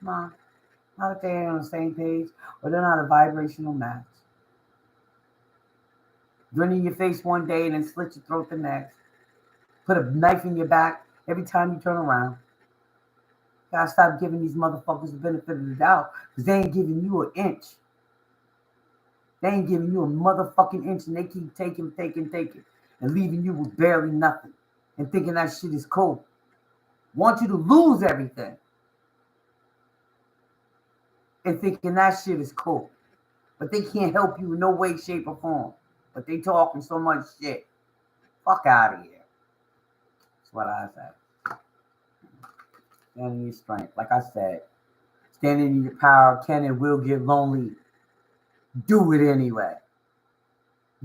Come on, not if they're on the same page or they're not a vibrational match. Grin in your face one day and then slit your throat the next. Put a knife in your back every time you turn around. Gotta stop giving these motherfuckers the benefit of the doubt because they ain't giving you an inch. They ain't giving you a motherfucking inch and they keep taking, and leaving you with barely nothing and thinking that shit is cool. Want you to lose everything and thinking that shit is cool. But they can't help you in no way, shape, or form. But they talking so much shit. Fuck out of here. That's what I say. Stand in your strength. Like I said, standing in your power can and will get lonely. Do it anyway.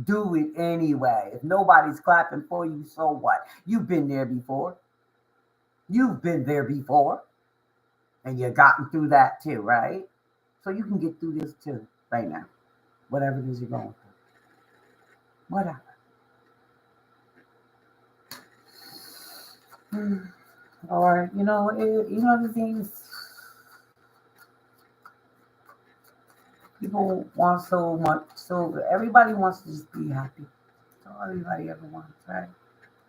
Do it anyway. If nobody's clapping for you, so what? You've been there before. You've been there before. And you've gotten through that too, right? So you can get through this too right now. Whatever it is you're going through. Whatever. Or, the things people want so much. So everybody wants to just be happy. That's all everybody ever wants, right?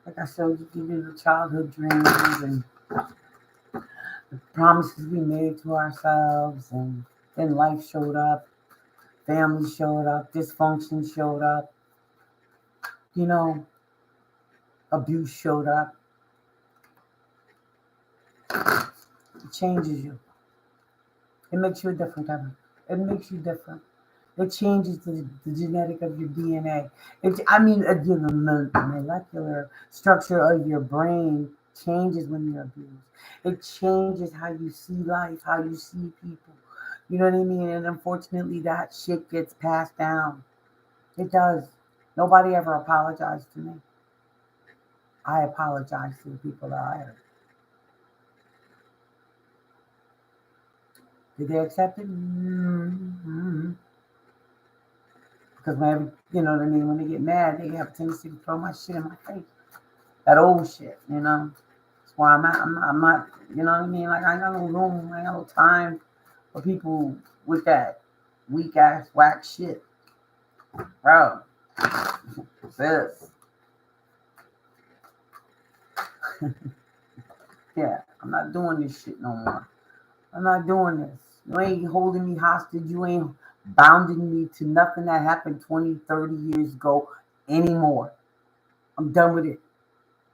Like I showed you, give you the childhood dreams and the promises we made to ourselves. And then life showed up. Family showed up. Dysfunction showed up. Abuse showed up. It changes you. It makes you a different type. It makes you different. It changes the genetic of your DNA. The molecular structure of your brain changes when you're abused. It changes how you see life, how you see people. You know what I mean? And unfortunately, that shit gets passed down. It does. Nobody ever apologized to me. I apologize to the people that I hurt. Did they accept it? Mm-hmm. Because when they get mad, they have a tendency to throw my shit in my face. That old shit, That's why I'm not, Like, I ain't got no room, I ain't got no time for people with that weak ass, whack shit. Bro, sis. Yeah, I'm not doing this shit no more. I'm not doing this. You ain't holding me hostage. You ain't bounding me to nothing that happened 20, 30 years ago anymore. I'm done with it.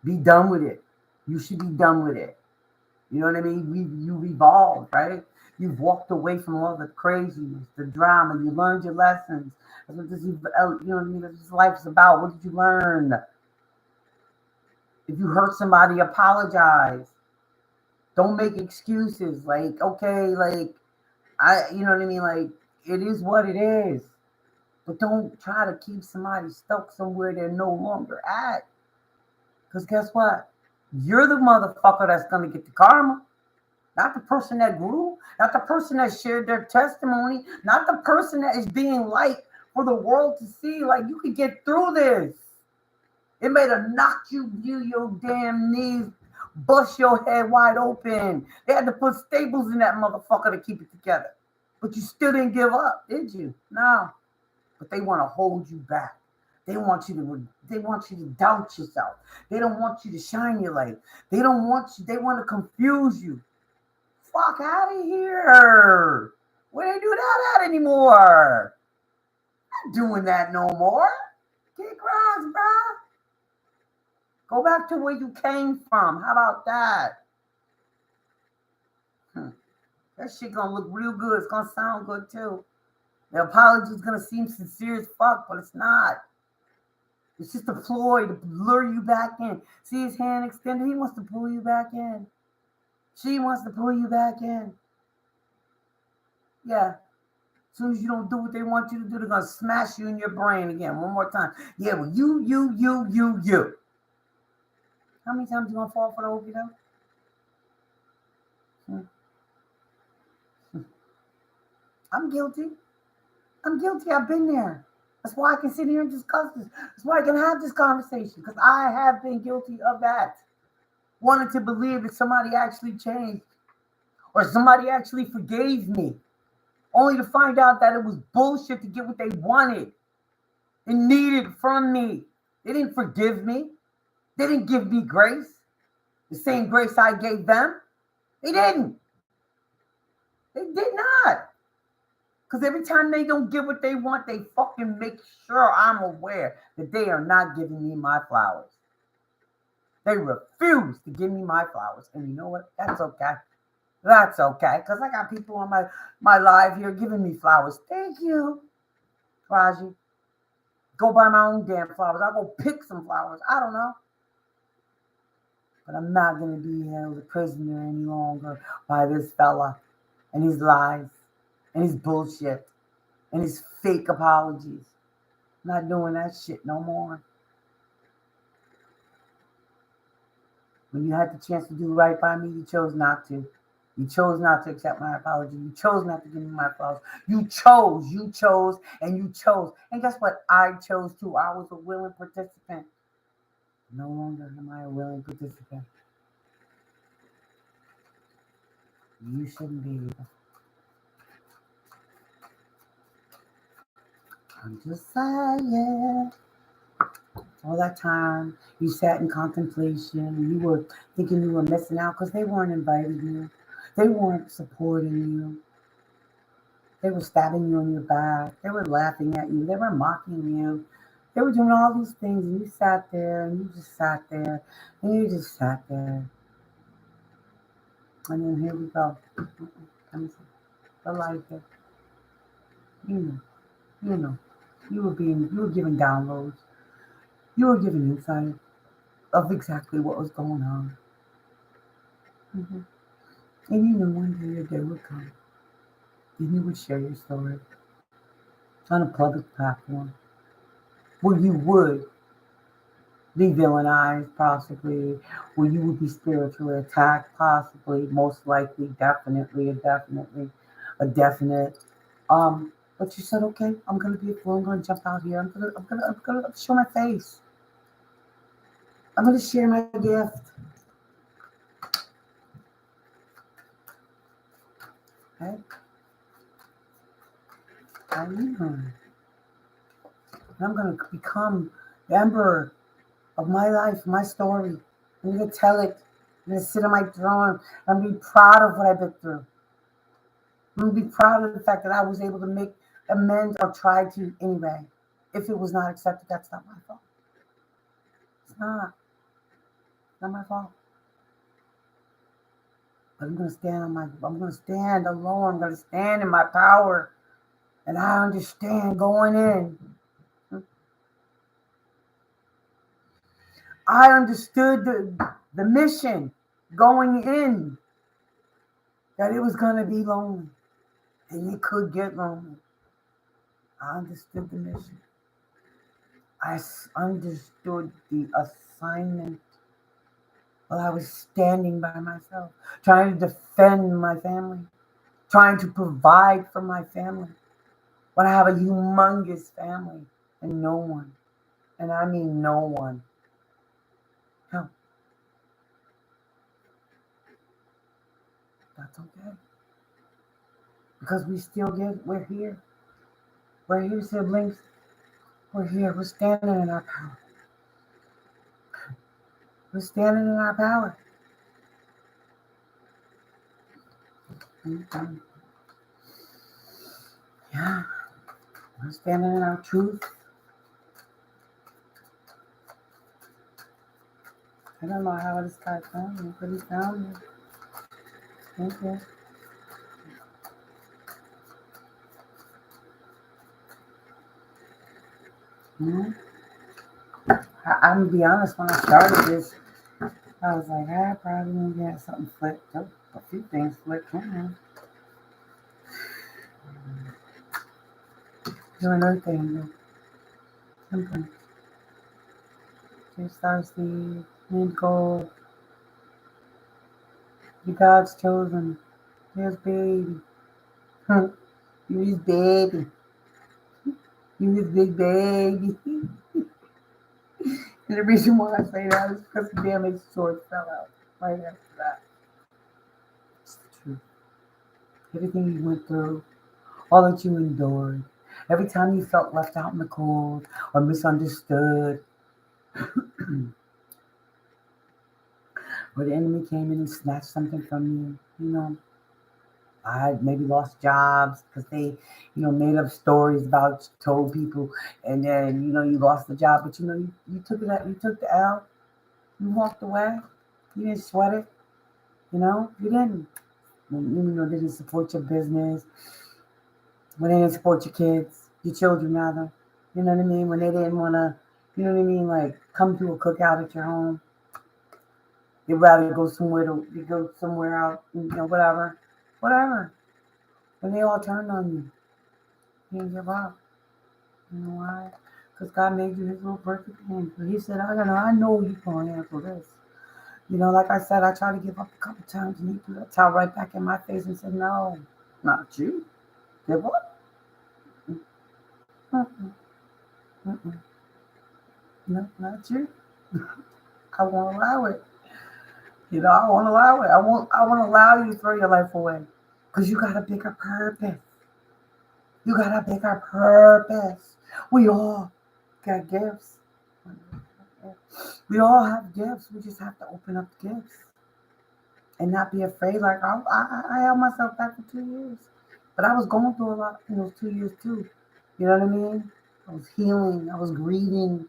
Be done with it. You should be done with it. You know what I mean? You evolved, right? You've walked away from all the craziness, the drama. You learned your lessons. That's what this life is about. What did you learn? If you hurt somebody, apologize. Don't make excuses. Like, okay, like, Like, it is what it is. But don't try to keep somebody stuck somewhere they're no longer at. Because guess what? You're the motherfucker that's going to get the karma. Not the person that grew. Not the person that shared their testimony. Not the person that is being light for the world to see. Like, you can get through this. It may have knocked your damn knees, bust your head wide open. They had to put staples in that motherfucker to keep it together. But you still didn't give up, did you? No. But they want to hold you back. They want you to doubt yourself. They don't want you to shine your light. They want to confuse you. Fuck out of here. Where they do that at anymore? Not doing that no more. Kick rocks, bro. Go back to where you came from. How about that? That shit gonna look real good. It's gonna sound good too. The apology is going to seem sincere as fuck, but it's not. It's just a ploy to lure you back in. See his hand extended? He wants to pull you back in. She wants to pull you back in. Yeah. As soon as you don't do what they want you to do, they're going to smash you in your brain again. One more time. Yeah, well, you. How many times you going to fall for the okie doke? I'm guilty. I've been there. That's why I can sit here and discuss this. That's why I can have this conversation, because I have been guilty of that. Wanted to believe that somebody actually changed or somebody actually forgave me, only to find out that it was bullshit to get what they wanted and needed from me. They didn't forgive me. They didn't give me grace, the same grace I gave them. They didn't. They did not. Because every time they don't get what they want, they fucking make sure I'm aware that they are not giving me my flowers. They refuse to give me my flowers. And you know what? That's okay. That's okay. Because I got people on my live here giving me flowers. Thank you, Raji. Go buy my own damn flowers. I'll go pick some flowers. I don't know. But I'm not going to be held a prisoner any longer by this fella and his lies and his bullshit and his fake apologies. I'm not doing that shit no more. When you had the chance to do right by me, you chose not to. You chose not to accept my apology. You chose not to give me my flowers. You chose, and you chose. And guess what? I chose too. I was a willing participant. No longer am I a willing participant. You shouldn't be either. I'm just saying. All that time you sat in contemplation and you were thinking you were missing out because they weren't inviting you. They weren't supporting you. They were stabbing you in your back. They were laughing at you. They were mocking you. They were doing all these things, and you sat there, and you just sat there, and you just sat there. And then here we go. Let me see. The light here. You know. You were giving downloads. You were giving insight of exactly what was going on. Mm-hmm. And you knew one day your day would come. And you would share your story on a public platform where you would be villainized, possibly, where you would be spiritually attacked, possibly, most likely, definitely, a definite. But you said, okay, I'm gonna be a fool. I'm gonna jump out here. I'm gonna show my face. I'm gonna share my gift. Okay? I'm gonna become the emperor of my life, my story. I'm gonna tell it. I'm gonna sit on my throne. I'm gonna be proud of what I've been through. I'm gonna be proud of the fact that I was able to make amends or try to anyway. If it was not accepted, that's not my fault. It's not. It's not my fault. But I'm gonna stand alone. I'm gonna stand in my power. And I understand going in. I understood the mission going in, that it was gonna be lonely. And it could get lonely. I understood the mission. I understood the assignment while I was standing by myself, trying to defend my family, trying to provide for my family. When I have a humongous family and no one, and I mean no one, help. That's okay. Because we're here. We're here, siblings. We're here. We're standing in our power. We're standing in our power. Mm-hmm. Yeah. We're standing in our truth. I don't know how this guy found me, but he found me. Thank you. Mhm. I'm gonna be honest. When I started this, I was like, I probably gonna get something flipped. A few things flipped. Do another thing. Simple. Just thirsty. Need gold. You God's chosen. Here's baby. You his baby. You his big baby. And the reason why I say that is because the damn sword fell out right after that. It's the truth. Everything you went through, all that you endured, every time you felt left out in the cold or misunderstood, or the enemy came in and snatched something from you, I maybe lost jobs because they, made up stories about told people, and then you lost the job, but you took it, you took the L, you walked away, you didn't sweat it, you didn't. They didn't support your business, when they didn't support your kids, your children rather, you know what I mean? When they didn't want to, like come to a cookout at your home, they'd rather go somewhere to go somewhere out, whatever. When they all turned on you, you didn't give up. You know why? Because God made you his little perfect angel. He said, I know you're going to handle this. Like I said, I tried to give up a couple times and he threw that towel right back in my face and said, no, not you. Give up? Mm-mm, mm-mm. No, not you. I won't allow it. I won't allow it. I won't allow you to throw your life away. Because you got a bigger purpose. You got a bigger purpose. We all got gifts. We all have gifts. We just have to open up the gifts and not be afraid. Like I held myself back for 2 years, but I was going through a lot in those 2 years too. You know what I mean? I was healing. I was grieving.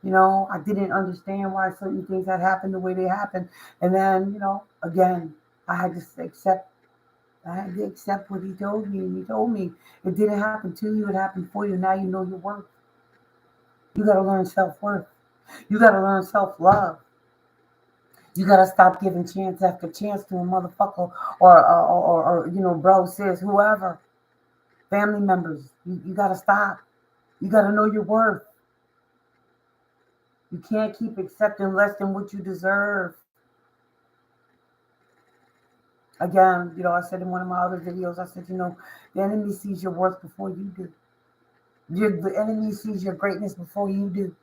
I didn't understand why certain things had happened the way they happened, and then again, I had to accept. I had to accept what he told me, and he told me it didn't happen to you; it happened for you. Now you know your worth. You got to learn self worth. You got to learn self love. You gotta stop giving chance after chance to a motherfucker or bro, sis, whoever, family members. You gotta stop. You gotta know your worth. You can't keep accepting less than what you deserve. Again, I said in one of my other videos, I said, the enemy sees your worth before you do. The enemy sees your greatness before you do.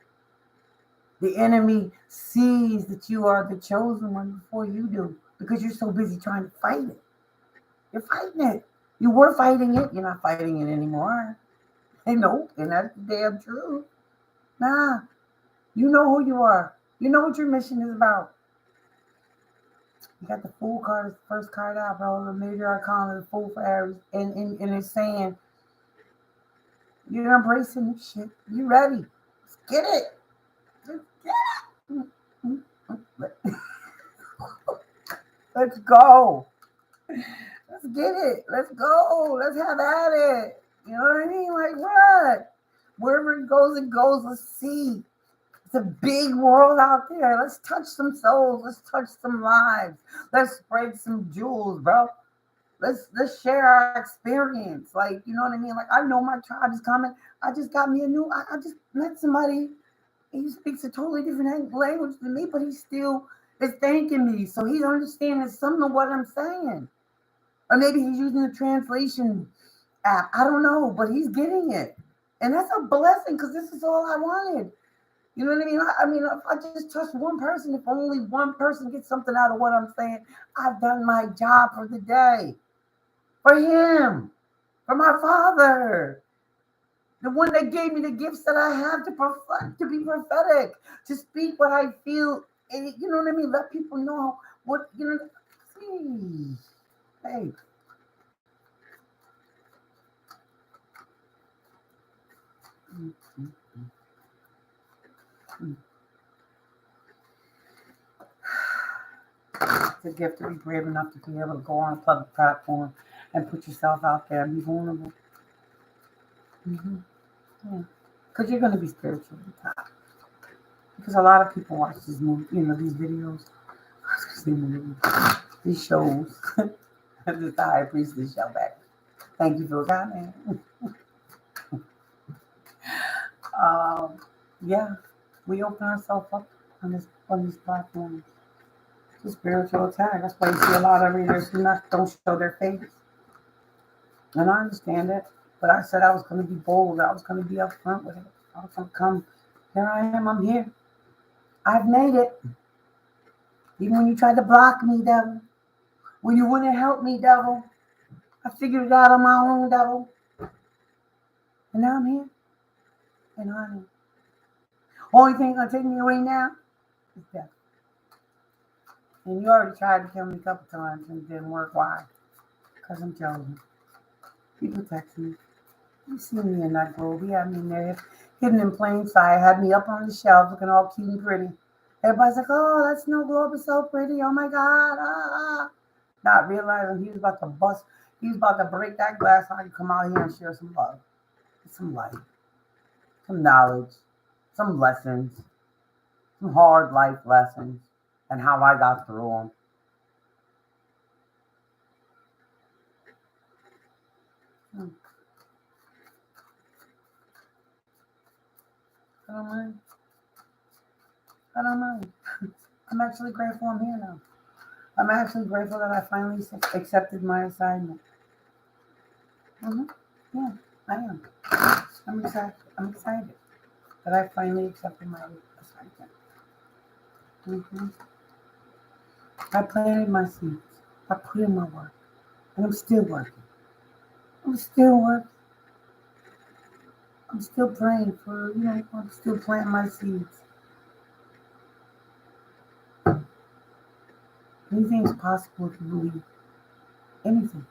The enemy sees that you are the chosen one before you do because you're so busy trying to fight it. You're fighting it. You were fighting it. You're not fighting it anymore. Hey, nope. And that's the damn truth. Nah. You know who you are. You know what your mission is about. You got the Fool card, first card out, bro. The major arcana, the Fool for Aries. And it's saying, you're embracing this shit. You ready. Let's get it. Let's get it. Let's go. Let's get it. Let's go. Let's have at it. You know what I mean? Like what? Wherever it goes. Let's see. It's a big world out there. Let's touch some souls. Let's touch some lives. Let's spread some jewels, bro. Let's share our experience. Like, you know what I mean? Like, I know my tribe is coming. I just got me a new. I just met somebody. He speaks a totally different language than me, but he still is thanking me. So he's understanding some of what I'm saying. Or maybe he's using a translation app. I don't know, but he's getting it. And that's a blessing because this is all I wanted. You know what I mean? I mean, if I just trust one person, if only one person gets something out of what I'm saying, I've done my job for the day. For him, for my father, the one that gave me the gifts that I have to be prophetic, to speak what I feel. And you know what I mean? Let people know what, See, hey, mm, mm, mm. It's a gift to be brave enough to be able to go on a public platform and put yourself out there and be vulnerable. Hmm. Yeah. Because you're going to be spiritually tired. Because a lot of people watch these movies, these videos, these shows. I'm just the high priest of this show back. Thank you for coming. Um, yeah, we open ourselves up on these platforms. It's a spiritual attack. That's why you see a lot of readers who don't show their face. And I understand it. But I said I was going to be bold. I was going to be upfront with it. I was going to come. Here I am. I'm here. I've made it. Even when you tried to block me, devil. When you wouldn't help me, devil. I figured it out on my own, devil. And now I'm here. And I'm here. Only thing going to take me away now is death. And you already tried to kill me a couple times and it didn't work. Why? Because I'm chosen. He protects me. You see me in that grove. He had me in there, hidden in plain sight. Had me up on the shelf, looking all cute and pretty. Everybody's like, "Oh, that snow globe is so pretty. Oh my God!" Not realizing he was about to bust. He was about to break that glass. So I could come out here and share some love, some light, some knowledge, some lessons, some hard life lessons, and how I got through them. I don't mind. I don't mind. I'm actually grateful I'm here now. I'm actually grateful that I finally accepted my assignment. Yeah, I am. I'm excited. That I finally accepted my assignment. I planted my seeds. I put in my work. And I'm still working. I'm still working. I'm still praying for, I'm still planting my seeds. Anything is possible if you believe. Anything.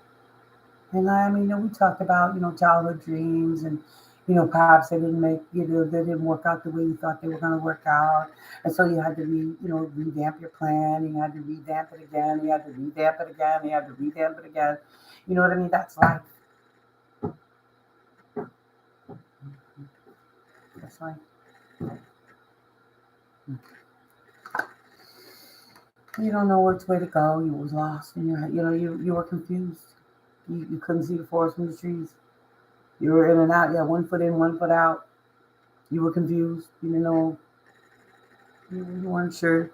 And we talked about, childhood dreams and, perhaps they didn't they didn't work out the way you thought they were going to work out. And so you had to, revamp your plan. You had to revamp it again. You had to revamp it again. You had to revamp it again. You know what I mean? That's life. That's life. You don't know which way to go. You was lost, and you were confused. You couldn't see the forest from the trees. You were in and out. Yeah, 1 foot in, 1 foot out. You were confused. You didn't know. You weren't sure.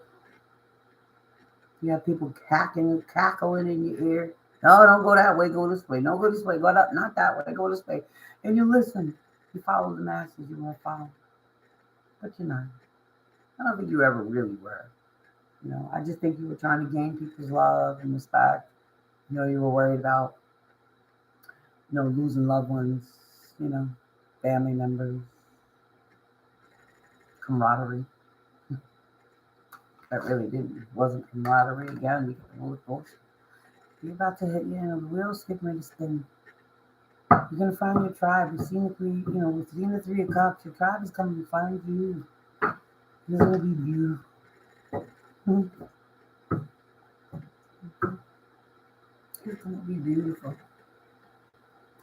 You have people cackling in your ear. No, don't go that way. Go this way. No, go this way. Go that, not that way. Go this way. And you listen. You follow the masses. You won't follow. But you're not. I don't think you ever really were. I just think you were trying to gain people's love and respect. You were worried about, losing loved ones, family members, camaraderie. That really wasn't camaraderie again. You're about to hit, a real stick-ready spin. You're going to find your tribe. We've seen the 3 of Cups. Your tribe is coming to find you. It's going to be beautiful. It's going to be beautiful.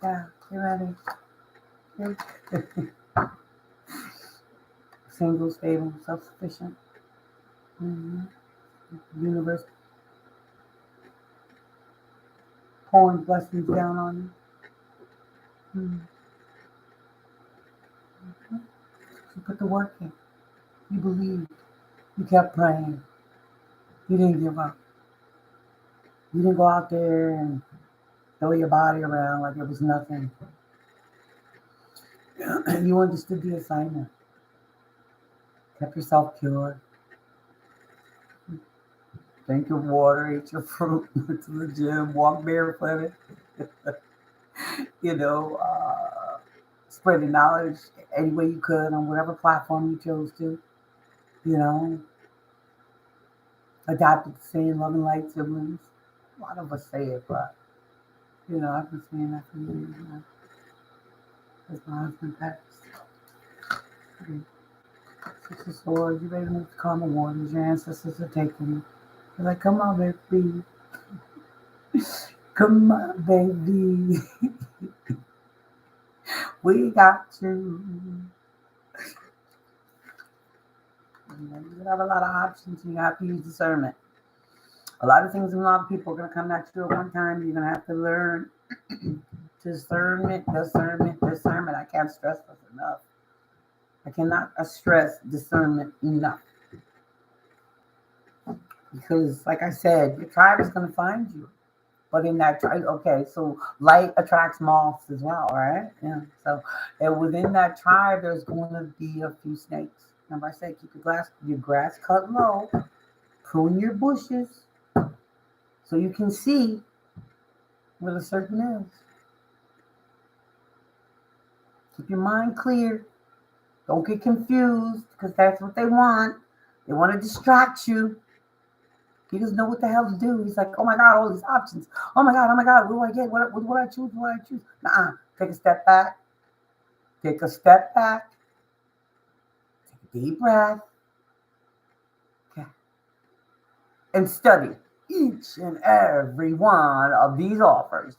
Yeah, you ready? Single, stable, self-sufficient. Universe pouring blessings down on you. You put the work in. You believed. You kept praying. You didn't give up. You didn't go out there and throw your body around like it was nothing. You understood the assignment. Kept yourself pure. Drink your water, eat your fruit, went to the gym, walk barefooted. Spreading knowledge any way you could on whatever platform you chose to. Adopted the saying, loving light siblings. A lot of us say it, but, I've been saying that for years now. As my husband passed. Okay. 6 of Swords, you ready to move to karma waters. Your ancestors are taking you. They're like, come on, baby. Come on, baby. We got you. You have a lot of options. You have to use discernment. A lot of things and a lot of people are going to come at you at one time. You're going to have to learn discernment. I can't stress this enough. I cannot stress discernment enough. Because, like I said, your tribe is going to find you. But in that tribe, okay, so light attracts moths as well, right? Yeah. So, and within that tribe, there's going to be a few snakes. Remember, I said keep your grass cut low, prune your bushes, so you can see where the serpent is. Keep your mind clear. Don't get confused, because that's what they want. They want to distract you. He doesn't know what the hell to do. He's like, oh my God, all these options. Oh my God, what do I get? What do I choose? What do I choose? Nuh-uh. Take a step back. Take a step back. Take a deep breath. Okay. And study each and every one of these offers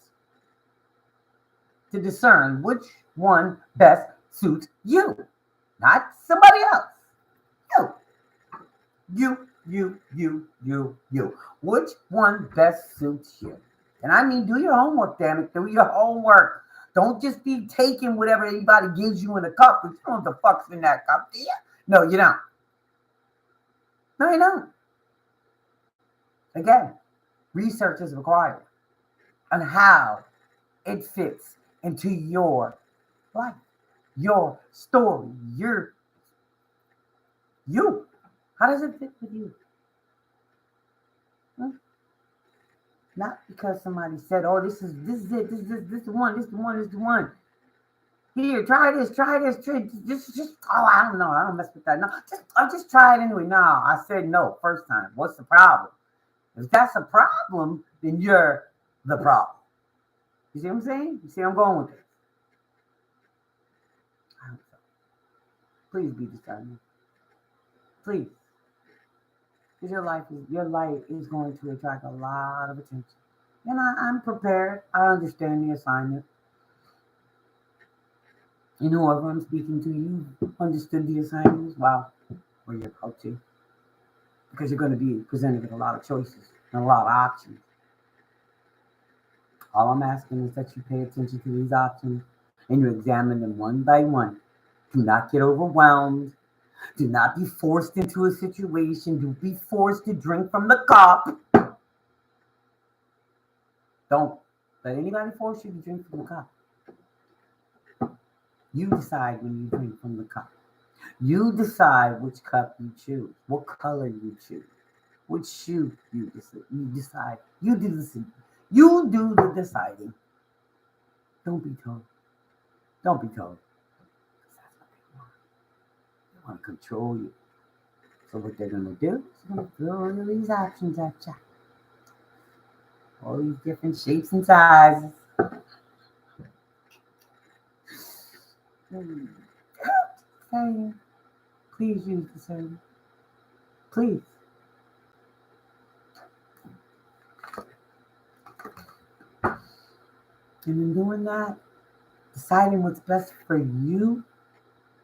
to discern which one best suits you, not somebody else. You. Which one best suits you? And I mean, do your homework, damn it. Do your homework. Don't just be taking whatever anybody gives you in a cup, but you don't know what the fuck's in that cup, do you? No, you don't. No, you don't. Again, research is required on how it fits into your life, your story, you. How does it fit with you? Not because somebody said, "Oh, this is it, this is the one." Here, try this. Just. Oh, I don't know. I don't mess with that. No, I'll just try it anyway. No, I said no first time. What's the problem? If that's a problem, then you're the problem. You see what I'm saying? You see where I'm going with this? Please be discerning. Please. Because your light is going to attract a lot of attention. And I'm prepared. I understand the assignment. And whoever I'm speaking to, you understood the assignment as well, where you're about to. Because you're going to be presented with a lot of choices and a lot of options. All I'm asking is that you pay attention to these options and you examine them one by one. Do not get overwhelmed. Do not be forced into a situation. Do be forced to drink from the cup. Don't let anybody force you to drink from the cup. You decide when you drink from the cup. You decide which cup you choose, what color you choose, which shoe you decide. You do the deciding. Don't be told. Don't be told. That's what they want. They want to control you. So what they're going to do is they're going to throw all these options at you. All these different shapes and sizes. Hey, please use the service. Please. And in doing that, deciding what's best for you,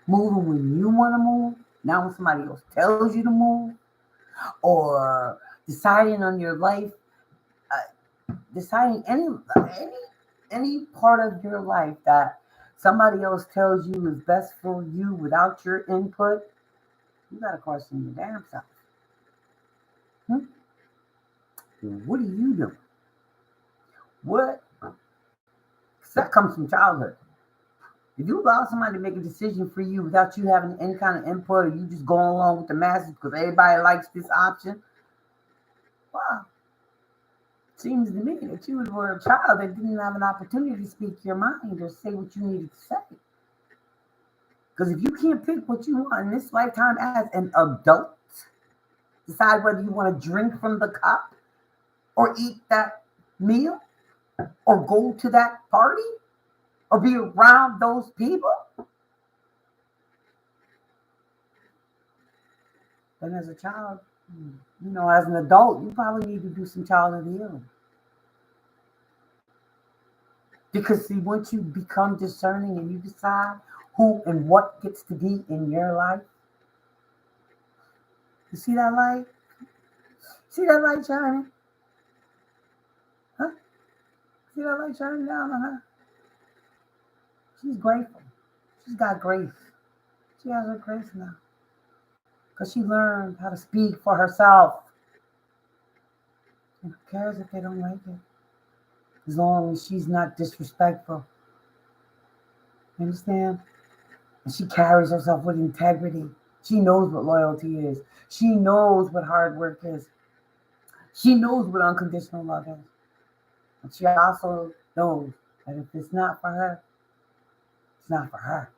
moving when you want to move, not when somebody else tells you to move, or deciding on your life, deciding any part of your life that somebody else tells you is best for you without your input, you got to question your damn self. What are you doing? What? That comes from childhood. If you allow somebody to make a decision for you without you having any kind of input, or you just going along with the masses because everybody likes this option, wow. Seems to me that you were a child that didn't have an opportunity to speak your mind or say what you needed to say. Because if you can't pick what you want in this lifetime as an adult, decide whether you want to drink from the cup or eat that meal or go to that party or be around those people, then as a child, as an adult, you probably need to do some childhood healing. Because see, once you become discerning and you decide who and what gets to be in your life. You see that light? See that light shining? Huh? See that light shining down on her? She's grateful. She's got grace. She has her grace now. Because she learned how to speak for herself. And who cares if they don't like it? As long as she's not disrespectful. You understand? And she carries herself with integrity. She knows what loyalty is. She knows what hard work is. She knows what unconditional love is. And she also knows that if it's not for her, it's not for her.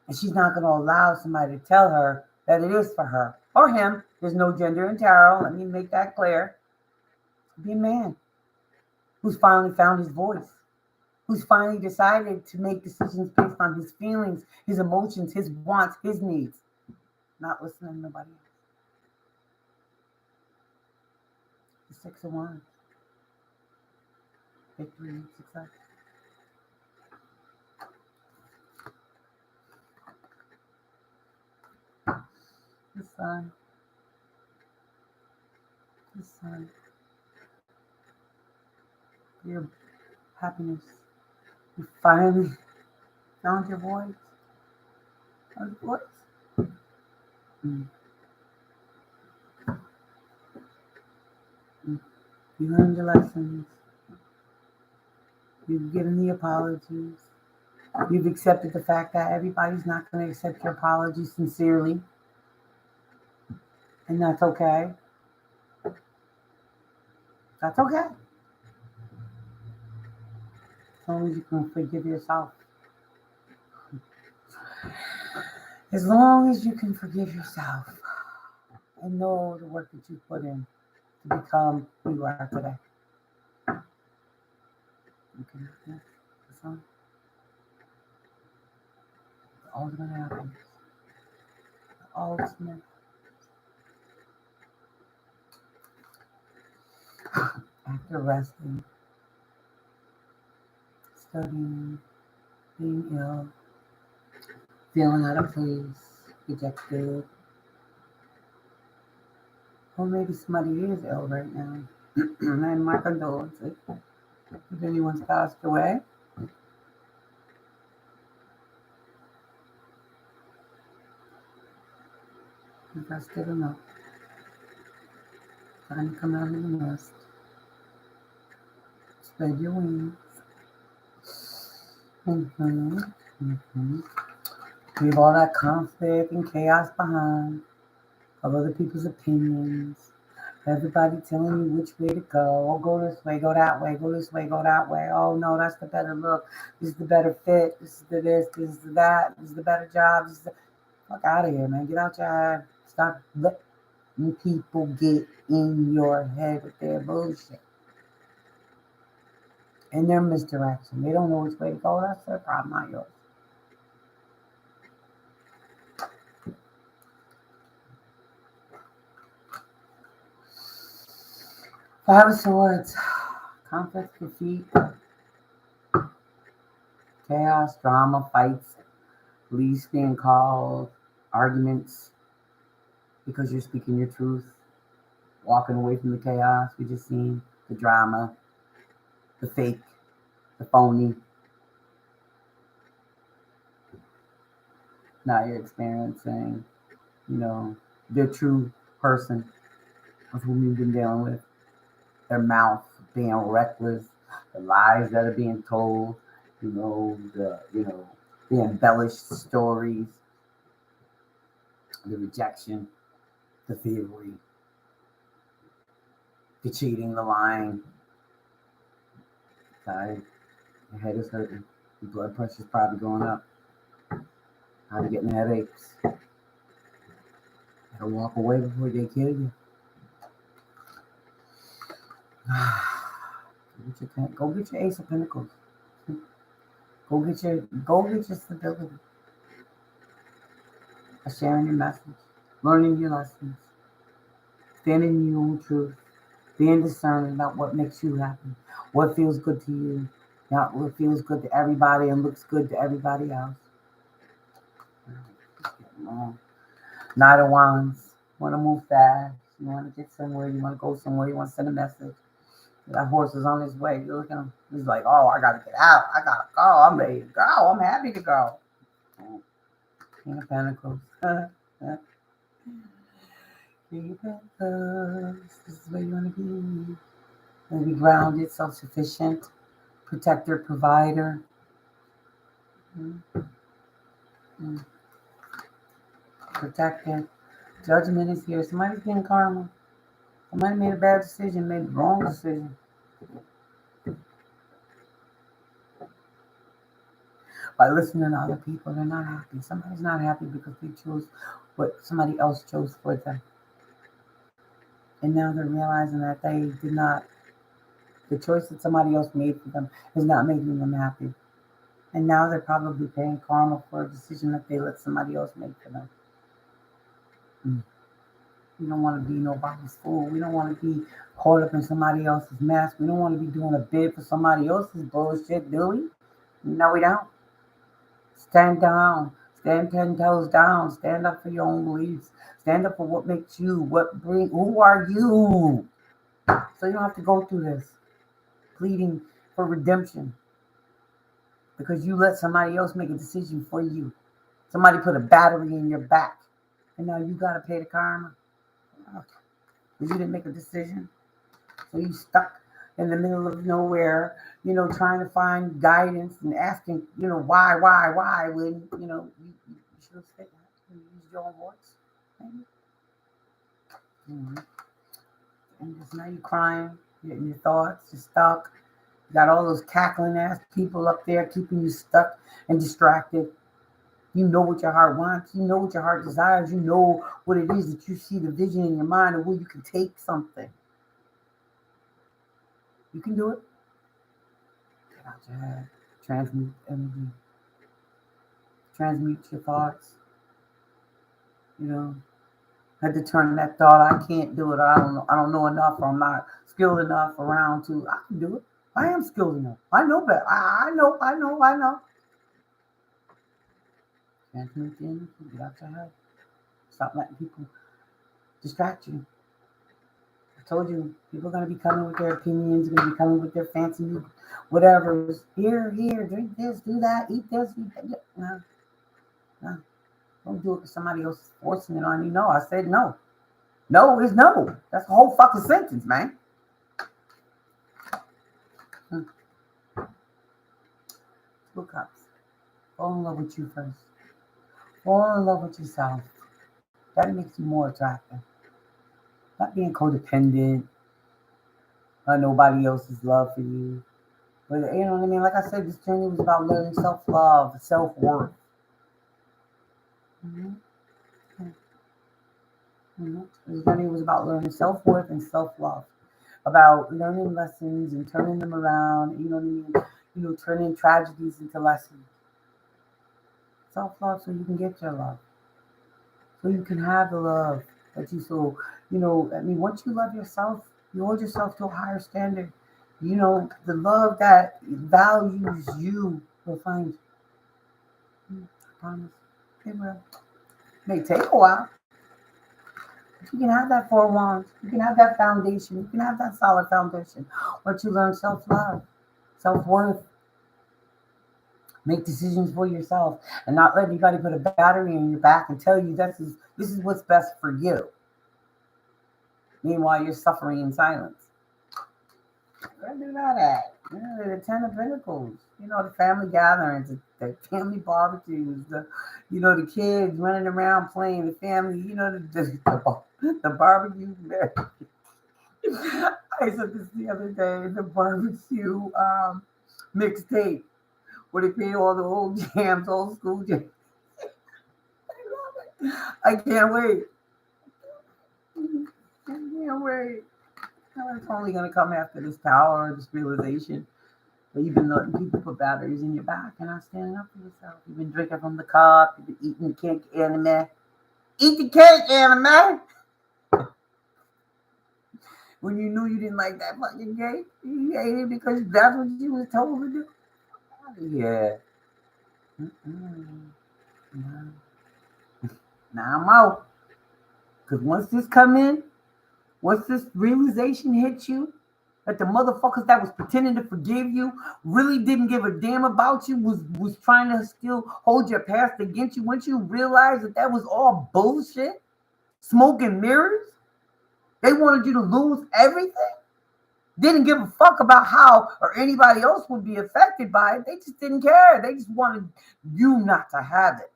And she's not going to allow somebody to tell her that it is for her or him. There's no gender in tarot. Let me make that clear. Be a man who's finally found his voice, who's finally decided to make decisions based on his feelings, his emotions, his wants, his needs, not listening to nobody else. The Six of Wands. Victory and success. The Sun. The Sun. Your happiness. You finally found your voice. Found your voice. You learned your lessons. You've given the apologies. You've accepted the fact that everybody's not going to accept your apology sincerely. And that's okay. That's okay. As long as you can forgive yourself. As long as you can forgive yourself and know the work that you put in to become who you are today. Okay, yes, that's all. The ultimate happiness. The ultimate. After resting, studying, being ill, feeling out of place, rejected, or maybe somebody is ill right now. And my condolences if anyone's passed away. You've rested enough. Time to come out of the nest. Spread your wings. Leave all that conflict and chaos behind. Of other people's opinions. Everybody telling you which way to go. Oh, go this way, go that way, go this way, go that way. Oh, no, that's the better look. This is the better fit. This is the this is the that. This is the better job. This is the... Fuck out of here, man. Get out your head. Stop letting people get in your head with their bullshit. And their misdirection. They don't know which way to go. That's their problem, not yours. Five of Swords. Conflict, defeat. Chaos, drama, fights. Police being called. Arguments. Because you're speaking your truth. Walking away from the chaos. We just seen the drama. The fake. The phony. Now you're experiencing, the true person of whom you've been dealing with. Their mouth being reckless, the lies that are being told, the embellished stories, the rejection, the thievery, the cheating, the lying. Sorry, your head is hurting. Your blood pressure's probably going up. How to getting headaches. Gotta walk away before they kill you. Go get your Ace of Pentacles. Go get your stability. By sharing your message, learning your lessons, standing in your own truth, being discerning about what makes you happy, what feels good to you, not what feels good to everybody and looks good to everybody else. Knight of Wands. You want to move fast. You want to get somewhere. You want to go somewhere. You want to send a message. That horse is on his way. You look at him. He's like, oh, I got to get out. I got to go. I'm ready to go. I'm happy to go. King of Pentacles. King of Pentacles. This is where you want to be. And be grounded, self-sufficient, protector, provider. Protected. Judgment is here. Somebody's getting karma. Somebody made a bad decision, made the wrong decision. By listening to other people, they're not happy. Somebody's not happy because they chose what somebody else chose for them. And now they're realizing that they did not, the choice that somebody else made for them is not making them happy. And now they're probably paying karma for a decision that they let somebody else make for them. We don't want to be nobody's fool. We don't want to be caught up in somebody else's mess. We don't want to be doing a bid for somebody else's bullshit, do we? No, we don't. Stand down. Stand 10 toes down. Stand up for your own beliefs. Stand up for what makes you. Who are you? So you don't have to go through this pleading for redemption because you let somebody else make a decision for you. Somebody put a battery in your back, and now you got to pay the karma. You didn't make a decision, so you stuck in the middle of nowhere, trying to find guidance and asking, why, when, you should have said that. You used your own voice, maybe. And just now you're crying, getting your thoughts, you're stuck. You got all those cackling ass people up there keeping you stuck and distracted. You know what your heart wants. You know what your heart desires. You know what it is that you see the vision in your mind of where you can take something. You can do it. Get out your head. Transmute energy. Transmute your thoughts. Had to turn that thought. I can't do it. I don't know enough. Or I'm not skilled enough around to. I can do it. I am skilled enough. I know better. I know. Transmute the energy. Get out your head. Stop letting people distract you. I told you, people are going to be coming with their opinions, going to be coming with their fancy whatever. Here, drink this, do that, eat this, eat that. No. Don't do it because somebody else is forcing it on you. No, I said no. No is no. That's the whole fucking sentence, man. Two cups. Fall in love with you first. Fall in love with yourself. That makes you more attractive. Not being codependent on nobody else's love for you. But you know what I mean? Like I said, this journey was about learning self-love, self-worth. This journey was about learning self-worth and self-love. About learning lessons and turning them around, you know what I mean? Turning tragedies into lessons. Self-love so you can get your love. So you can have the love that you so, once you love yourself, you hold yourself to a higher standard. The love that values you will find you. I promise. It will. It may take a while. But you can have that 4 wands. You can have that foundation. You can have that solid foundation. Once you learn self-love, self-worth, make decisions for yourself, and not let anybody put a battery in your back and tell you this is what's best for you. Meanwhile, you're suffering in silence. Where do that at? The 10 of Pentacles. The family gatherings, the family barbecues, the kids running around playing, the family, the barbecue. I said this the other day, the barbecue mixtape, where they play all the old jams, old school jams. I love it. I can't wait. It's only going to come after this power, this realization that you've been letting people put batteries in your back and not standing up for yourself. You've been drinking from the cup. You've been eating the cake anime. Eat the cake anime. When you knew you didn't like that fucking cake, you ate it because that's what you was told to do. out of here. Mm-mm. No. Now I'm out. Because once this come in, once this realization hits you, that the motherfuckers that was pretending to forgive you really didn't give a damn about you, was trying to still hold your past against you. Once you realize that that was all bullshit, smoke and mirrors, they wanted you to lose everything. Didn't give a fuck about how or anybody else would be affected by it. They just didn't care. They just wanted you not to have it.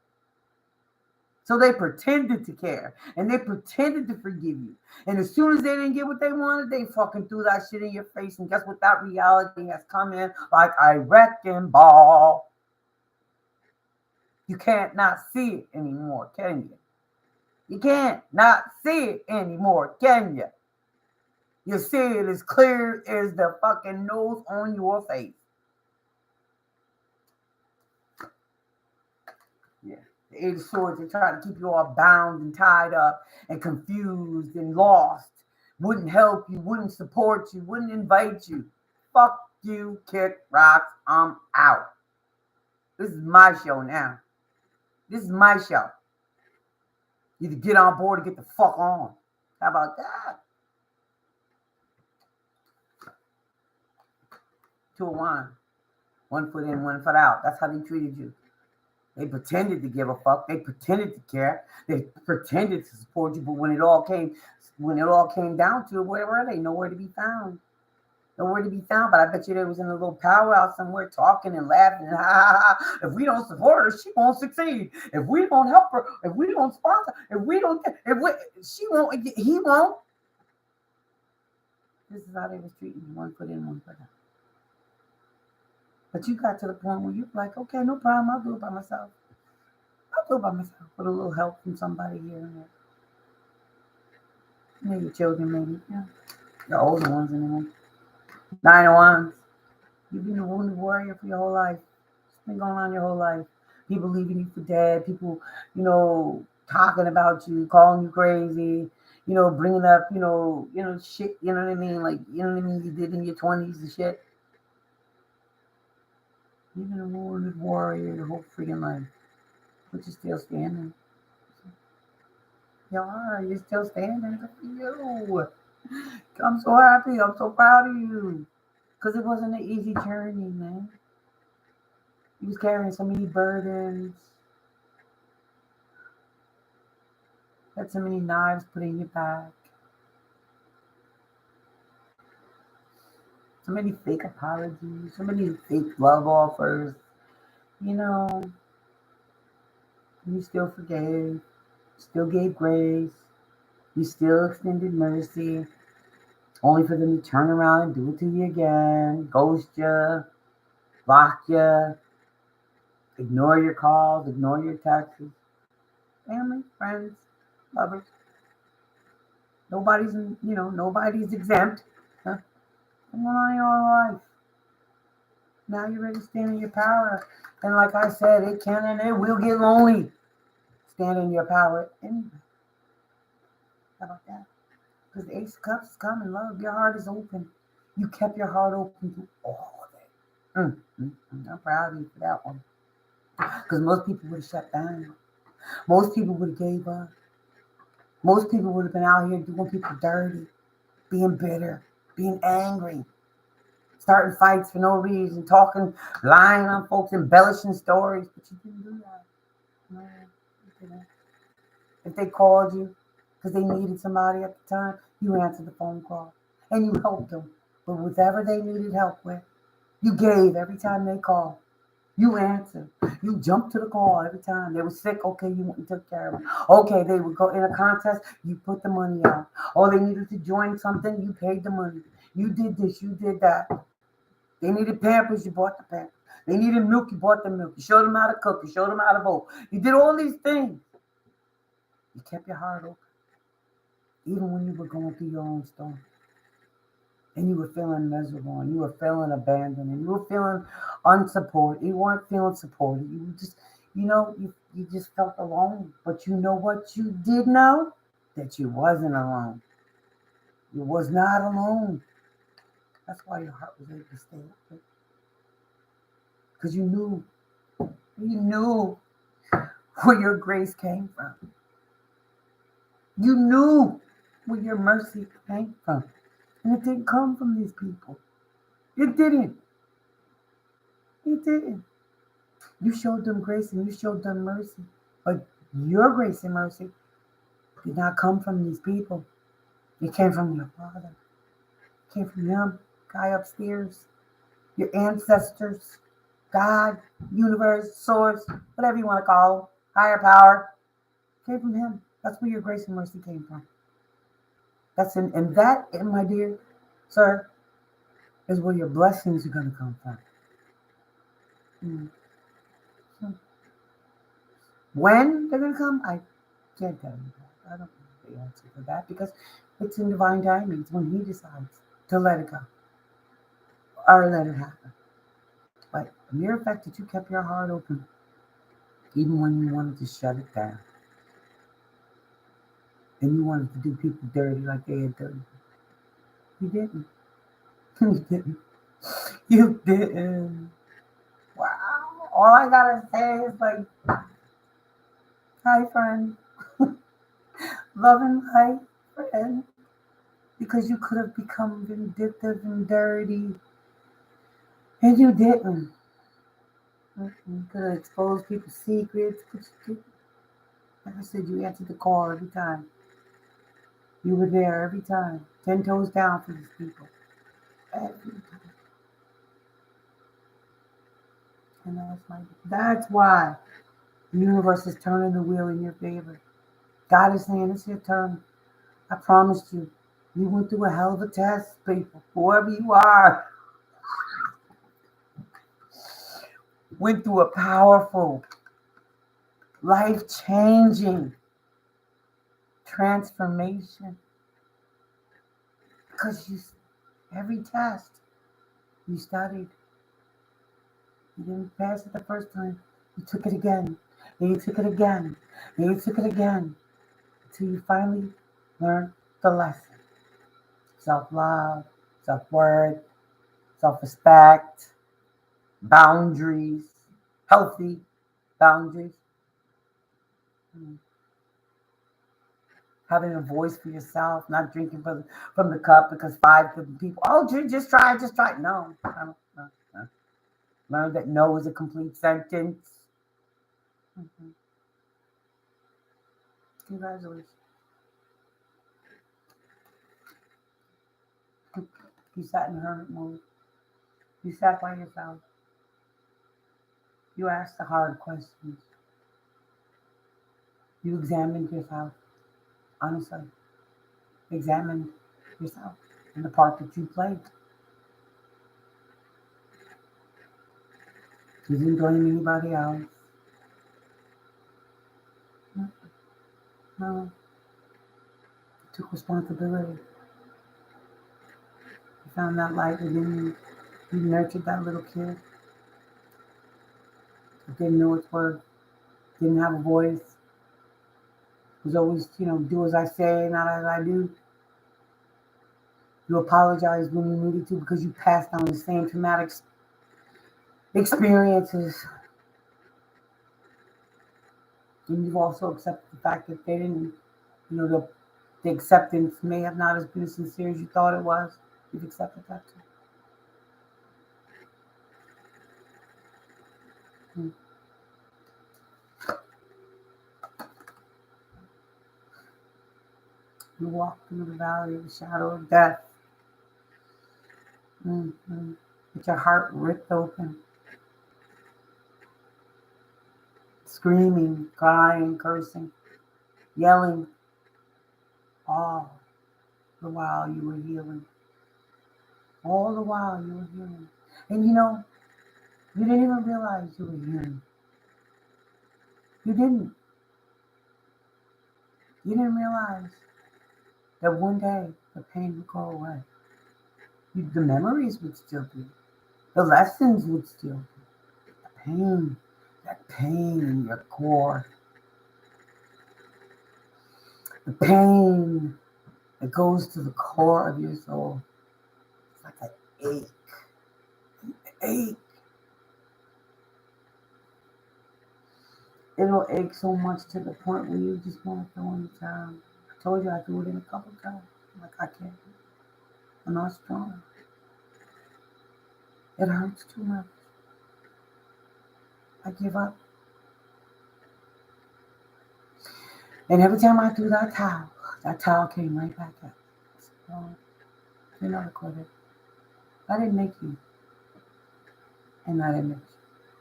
So they pretended to care and they pretended to forgive you. And as soon as they didn't get what they wanted, they fucking threw that shit in your face. And guess what? That reality has come in like a wrecking ball. You can't not see it anymore, can you? You can't not see it anymore, can you? You see it as clear as the fucking nose on your face. Yeah. The Eight of Swords, they try to keep you all bound and tied up and confused and lost. Wouldn't help you, wouldn't support you, wouldn't invite you. Fuck you, kick rocks, I'm out. This is my show now. This is my show. Either get on board or get the fuck on. How about that? Two of Wands. 1 foot in, 1 foot out. That's how they treated you. They pretended to give a fuck. They pretended to care. They pretended to support you. But when it all came down to it, where were they? Nowhere to be found. Nowhere to be found. But I bet you they was in a little powwow somewhere, talking and laughing. And, ha, ha, ha. If we don't support her, she won't succeed. If we don't help her, if we don't sponsor, she won't. He won't. This is how they was treating you. 1 foot in, 1 foot out. But you got to the point where you're like, okay, no problem. I'll do it by myself. With a little help from somebody here and there. Maybe your children, maybe. Yeah. The older ones anyway. 9 of Wands. You've been a wounded warrior for your whole life. It's been going on your whole life. People leaving you for dead. People, talking about you, calling you crazy. Bringing up, shit. You know what I mean? Like, you know what I mean? You did in your 20s and shit. You've been a wounded warrior your whole freaking life. But you're still standing. You are. You're still standing. Good for you. I'm so happy. I'm so proud of you. Because it wasn't an easy journey, man. You was carrying so many burdens. Had so many knives put in your back. So many fake apologies. So many fake love offers. You still forgave. Still gave grace. You still extended mercy. Only for them to turn around and do it to you again. Ghost you. Block you. Ignore your calls. Ignore your texts. Family, friends, lovers. Nobody's exempt. Huh? Come on your life. Now you're ready to stand in your power. And like I said, it can and it will get lonely. Stand in your power anyway. How about that? Because the Ace of Cups is coming, love. Your heart is open. You kept your heart open through all of it. I'm proud of you for that one. Because most people would have shut down. Most people would have gave up. Most people would have been out here doing people dirty, being bitter, being angry, starting fights for no reason, talking, lying on folks, embellishing stories. But you didn't do that. No, you didn't. If they called you because they needed somebody at the time, you answered the phone call and you helped them. But whatever they needed help with, you gave every time they called. You answered. You jumped to the call every time. They were sick. Okay, you went and took care of them. Okay, they would go in a contest. You put the money out. Or they needed to join something. You paid the money. You did this. You did that. They needed Pampers. You bought the Pampers. They needed milk. You bought the milk. You showed them how to cook. You showed them how to vote. You did all these things. You kept your heart open. Even when you were going through your own storm. And you were feeling miserable, and you were feeling abandoned, and you were feeling unsupported. You weren't feeling supported. You were just, you just felt alone. But you know what you did know? That you wasn't alone. You was not alone. That's why your heart was able to stay open. Because you knew where your grace came from. You knew where your mercy came from. And it didn't come from these people. It didn't. It didn't. You showed them grace and you showed them mercy. But your grace and mercy did not come from these people. It came from your Father. It came from Him, guy upstairs, your ancestors, God, universe, source, whatever you want to call them, higher power. It came from Him. That's where your grace and mercy came from. And that, my dear sir, is where your blessings are going to come from. So when they're going to come, I can't tell you that. I don't know the answer for that because it's in divine timing. It's when He decides to let it go or let it happen. But the mere fact that you kept your heart open, even when you wanted to shut it down, and you wanted to do people dirty like they had done, you didn't. You didn't. You didn't. Wow. All I gotta say is like, hi, friend. Love and light, friend. Because you could have become vindictive and dirty, and you didn't. You could have exposed people's secrets, but you didn't. Like I said, you answered the call every time. You were there every time. 10 toes down for these people. Every time. And that's why the universe is turning the wheel in your favor. God is saying it's your turn. I promised you. You went through a hell of a test, people. Whoever you are, went through a powerful, life-changing transformation. Because every test, you studied. You didn't pass it the first time. You took it again. And you took it again. And you took it again. Until you finally learned the lesson. Self-love, self-worth, self-respect, boundaries, healthy boundaries. Having a voice for yourself, not drinking from the cup because 5 different people, oh, just try. No, no. Learn that no is a complete sentence. Congratulations. You sat in hermit mode. You sat by yourself. You asked the hard questions. You examined yourself. Honestly. Examined yourself and the part that you played. You didn't blame anybody else. No. You took responsibility. You found that light within you. You nurtured that little kid who didn't know its worth, didn't have a voice, was always, do as I say, not as I do. You apologized when you needed to because you passed on the same traumatic experiences. And you've also accepted the fact that they didn't, the acceptance may have not as been as sincere as you thought it was. You've accepted that too. You walk through the valley of the shadow of death. With your heart ripped open. Screaming, crying, cursing, yelling. All the while you were healing. All the while you were healing. And you didn't even realize you were healing. You didn't. You didn't realize that one day the pain would go away. The memories would still be. The lessons would still be. The pain, that pain in your core. The pain that goes to the core of your soul. It's like an ache. An ache. it'll ache so much to the point where you just want to throw in the towel. I told you I threw it in a couple times. I'm like, I can't. I'm not strong. It hurts too much. I give up. And every time I threw that towel came right back up. I said, no, you're not a quitter. I didn't make you, and I didn't make you.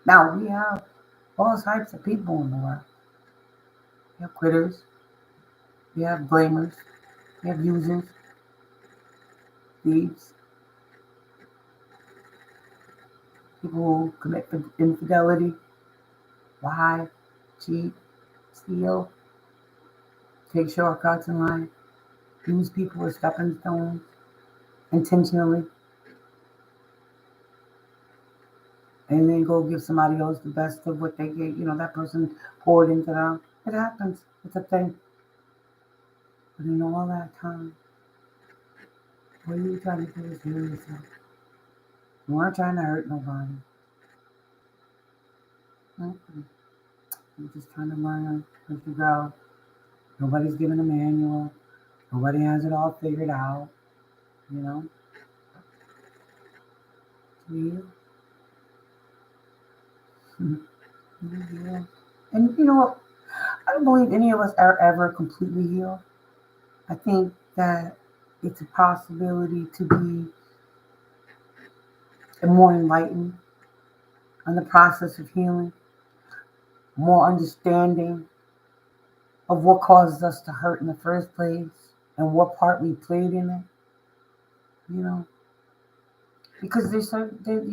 Now we have all types of people in the world. We have quitters, we have blamers, we have users, thieves, people who commit infidelity, lie, cheat, steal, take shortcuts in life, use people as stepping stones intentionally, and then go give somebody else the best of what they get. That person poured into them. It happens. It's a thing. But in all that time, what you trying to do is heal yourself. You weren't trying to hurt nobody. Mm-mm. You're just trying to learn as you go. Nobody's giving a manual. Nobody has it all figured out. You know? To you. Yeah. And you know what? I don't believe any of us are ever completely healed. I think that it's a possibility to be more enlightened on the process of healing, more understanding of what causes us to hurt in the first place and what part we played in it, you know. Because you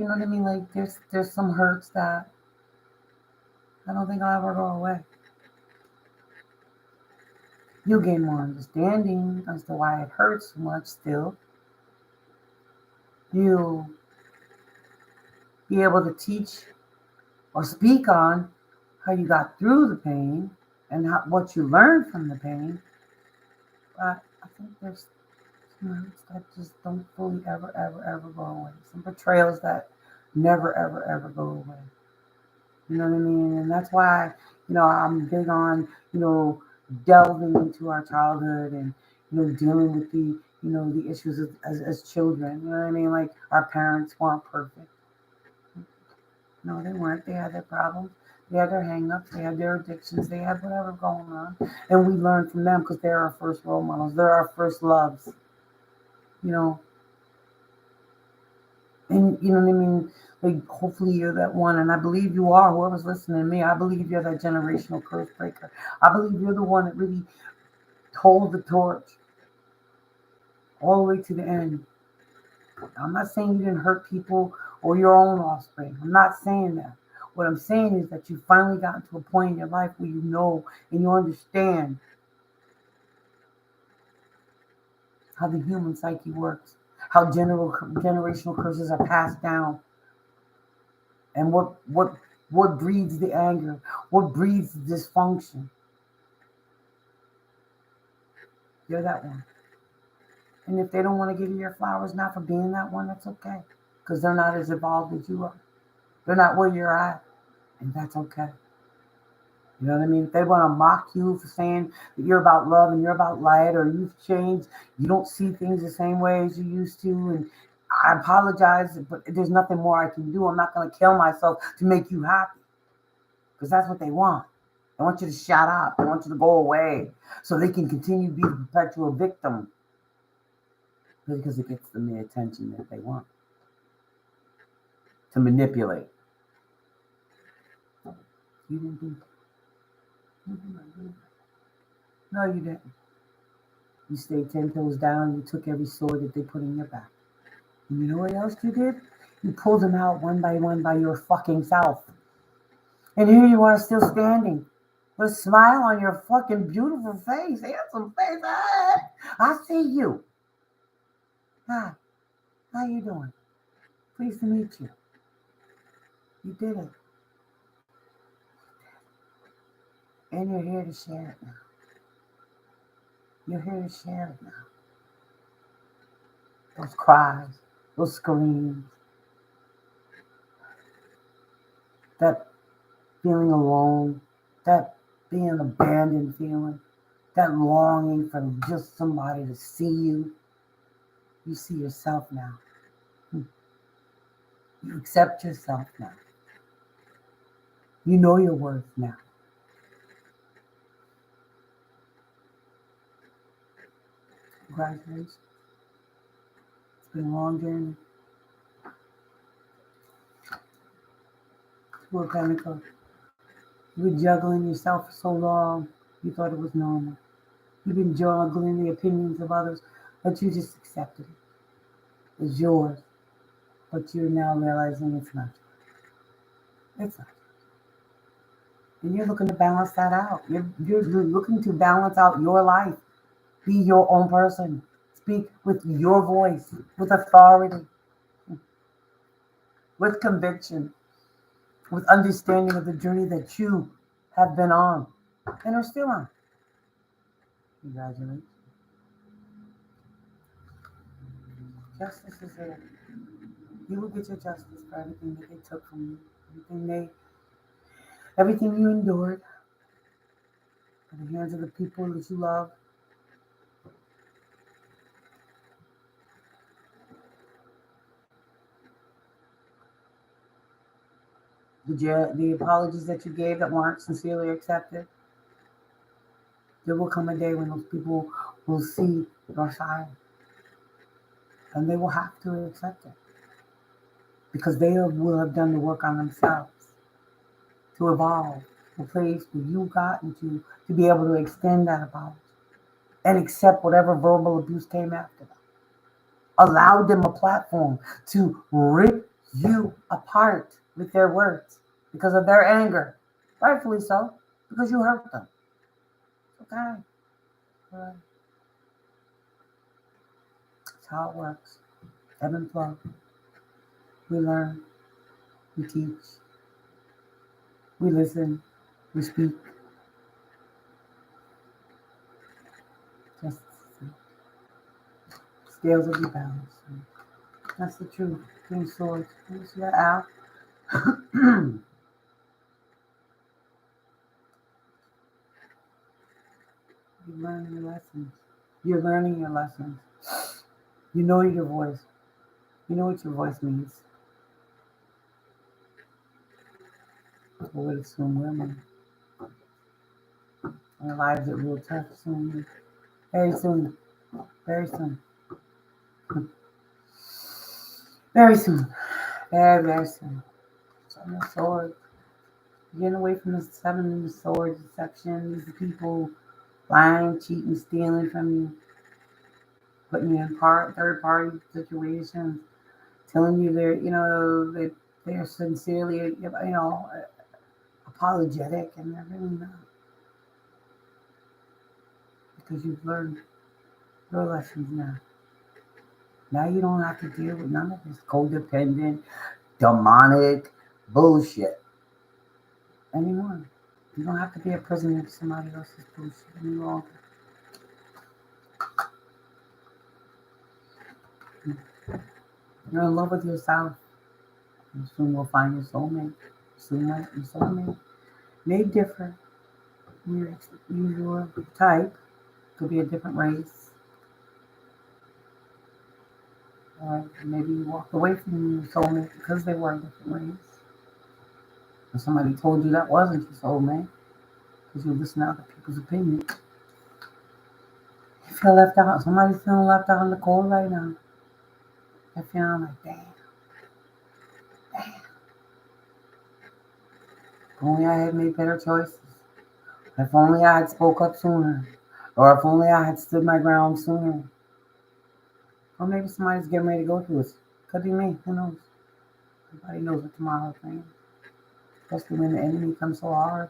know what I mean? Like there's some hurts that I don't think I'll ever go away. You'll gain more understanding as to why it hurts so much still. You'll be able to teach or speak on how you got through the pain and what you learned from the pain. But I think there's some hurts that just don't fully ever go away. Some betrayals that never ever go away. You know what I mean? And that's why, I'm big on, delving into our childhood and, dealing with the issues as children. You know what I mean? Like our parents weren't perfect. No, they weren't. They had their problems. They had their hang-ups. They had their addictions. They had whatever going on. And we learned from them because they're our first role models. They're our first loves. You know, and you know what I mean? Like, hopefully you're that one, and I believe you are. Whoever's listening to me, I believe you're that generational curse breaker. I believe you're the one that really holds the torch all the way to the end. I'm not saying you didn't hurt people or your own offspring. I'm not saying that. What I'm saying is that you finally gotten to a point in your life where you know and you understand how the human psyche works, how generational curses are passed down, and what breeds the anger, what breeds the dysfunction. You're that one. And if they don't want to give you your flowers now for being that one, that's okay. Because they're not as evolved as you are. They're not where you're at. And that's okay. You know what I mean? If they want to mock you for saying that you're about love and you're about light or you've changed, you don't see things the same way as you used to, and I apologize, but there's nothing more I can do. I'm not going to kill myself to make you happy because that's what they want. They want you to shut up. They want you to go away so they can continue to be the perpetual victim because it gets them the attention that they want to manipulate. You didn't do that. No, you didn't. You stayed 10 toes down. You took every sword that they put in your back. And you know what else you did? You pulled them out one by your fucking self. And here you are still standing with a smile on your fucking beautiful face. Handsome face. Hey, I see you. Hi. How you doing? Pleased to meet you. You did it. And you're here to share it now. You're here to share it now. Those cries, those screams, that feeling alone, that being abandoned feeling, that longing for just somebody to see you. You see yourself now. You accept yourself now. You know your worth now. Congratulations. It's been a long journey. Poor Pinnacle. You've been juggling yourself for so long, you thought it was normal. You've been juggling the opinions of others, but you just accepted it. It's yours. But you're now realizing it's not yours. It's not yours. And you're looking to balance that out. You're looking to balance out your life. Be your own person. Speak with your voice, with authority, with conviction, with understanding of the journey that you have been on and are still on. Congratulations. Justice is there. You will get your justice for everything that they took from you, everything you endured at the hands of the people that you love. The apologies that you gave that weren't sincerely accepted. There will come a day when those people will see your side, and they will have to accept it because they will have done the work on themselves to evolve the place where you got into to be able to extend that apology and accept whatever verbal abuse came after that. Allowed them a platform to rip you apart with their words because of their anger. Rightfully so, because you hurt them. Okay. Right. That's how it works. Ebb and flow. We learn. We teach. We listen. We speak. Just scales will be balanced. That's the truth. King swords. You see that out? You're learning your lessons. You're learning your lessons. You know your voice. You know what your voice means. Very soon, women. Our lives are real tough soon. Very soon. Very soon. Very soon. Very, very soon. Seven of Swords. Getting away from the Seven of Swords deception. These people lying, cheating, stealing from you. Putting you in third party situations. Telling you that they're sincerely, apologetic, and they're really not. Because you've learned your lessons now. Now you don't have to deal with none of this codependent, demonic bullshit anymore. You don't have to be a prisoner of somebody else's bullshit any longer. You're in love with yourself. You soon will find your soulmate. Soon your soulmate may differ from your usual type. Could be a different race. Or maybe you walked away from your soulmate because they were a different race. Or somebody told you that wasn't your soulmate because you listen to other people's opinions. You feel left out. Somebody's feeling left out in the cold right now. They're feeling like, damn. If only I had made better choices. If only I had spoke up sooner. Or if only I had stood my ground sooner. Or maybe somebody's getting ready to go through it. Could be me. Who knows? Nobody knows what tomorrow brings. Especially when the enemy comes so hard.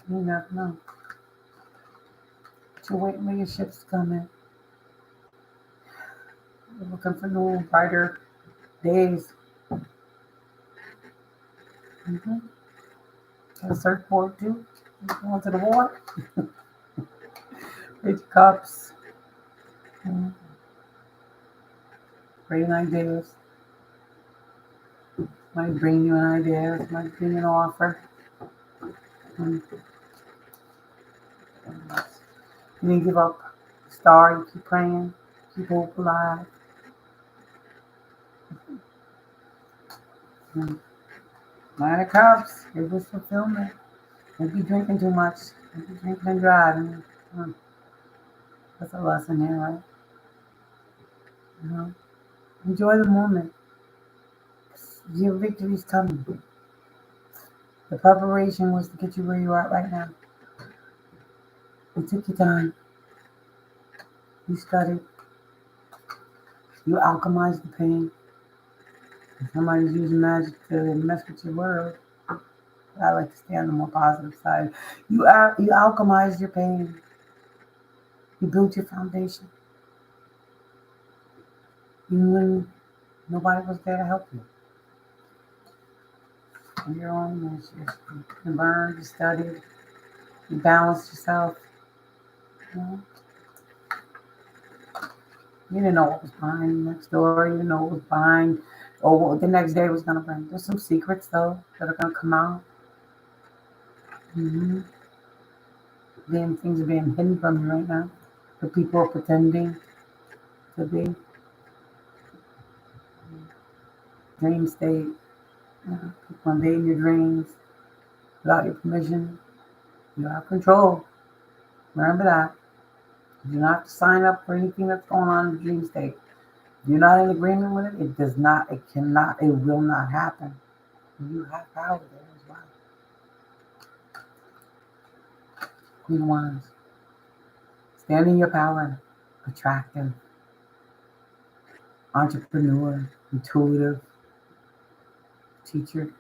You never know. But you're waiting for your ships to come in. You're looking for new, brighter days. Mm-hmm. A surfboard too. Going to the water. Rich cups. Mm-hmm. Great ideas. Might bring you an idea. Might bring you an offer. Mm. You didn't give up. Star, you keep praying, keep hope alive. Mm. Nine of Cups, it was fulfillment. Don't be drinking too much. Don't be drinking and driving. Mm. That's a lesson there, right? You know? Enjoy the moment. Your victory's coming. The preparation was to get you where you are right now. You took your time. You studied. You alchemized the pain. Somebody's using magic to mess with your world. I like to stay on the more positive side. You alchemized your pain. You built your foundation. Even when nobody was there to help you. On your own, you learned, you studied, you balanced yourself. You know? You didn't know what was behind next door. You didn't know what was behind or what the next day was going to bring. There's some secrets, though, that are going to come out. Mm-hmm. Things are being hidden from you right now. The people are pretending to be. Dream state. People invading your dreams without your permission. You have control. Remember that. You do not have to sign up for anything that's going on in the dream state. If you're not in agreement with it, it does not, it cannot, it will not happen. You have power there as well. Queen Wands. Stand in your power. Attractive. Entrepreneur. Intuitive. Teacher.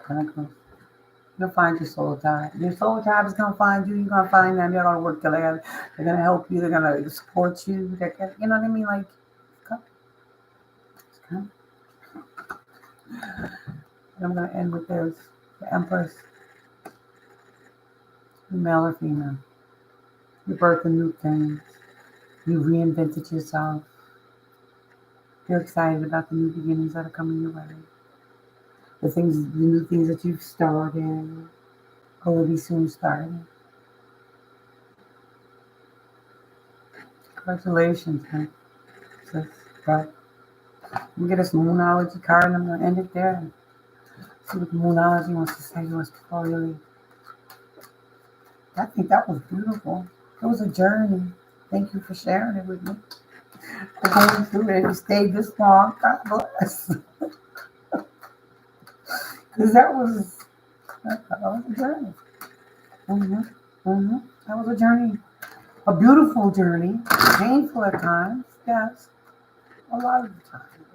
Pentacles. You'll find your soul tribe. Your soul tribe is gonna find you. You're gonna find them. You're gonna work together. They're gonna help you. They're gonna support you. They're gonna, you know what I mean? Like, come, come. And I'm gonna end with this. The Empress. Male or female. You birthed a new things. You reinvented yourself. You're excited about the new beginnings that are coming your way. The new things that you've started, or will be soon starting. Congratulations, man. So, but I'm gonna get us Moonology card and I'm gonna end it there. And see what the Moonology wants to say to us before we leave. I think that was beautiful. It was a journey. Thank you for sharing it with me. For going through it. If you stayed this long, God bless. Because that was a journey. Mm-hmm. Mm-hmm. That was a journey. A beautiful journey. Painful at times. Yes. A lot of the time.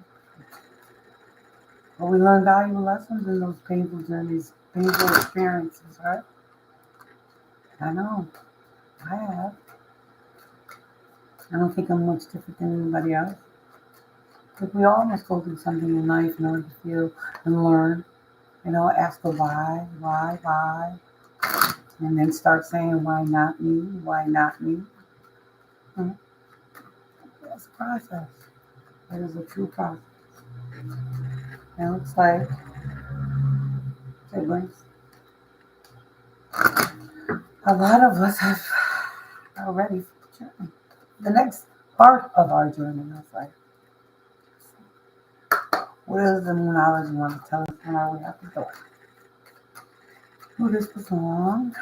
But we learn valuable lessons in those painful journeys, painful experiences, right? I know. I have. I don't think I'm much different than anybody else. But we all must go through something in life in order to feel and learn. Ask the why, and then start saying, why not me? Why not me? Hmm. That's a process. It is a true process. And it's like siblings. A lot of us are ready for the journey. The next part of our journey is like, what does the Moonology want to tell us on our way out the door? Oh, this was long.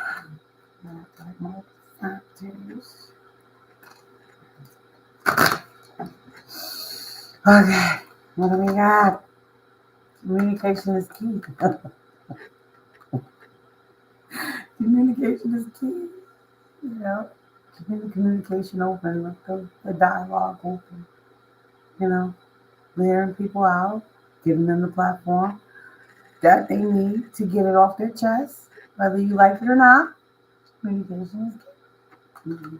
Okay, what do we got? Communication is key. Communication is key. Keeping the communication open, let the dialogue open. Clearing people out, giving them the platform that they need to get it off their chest, whether you like it or not. Communication is key. Mhm.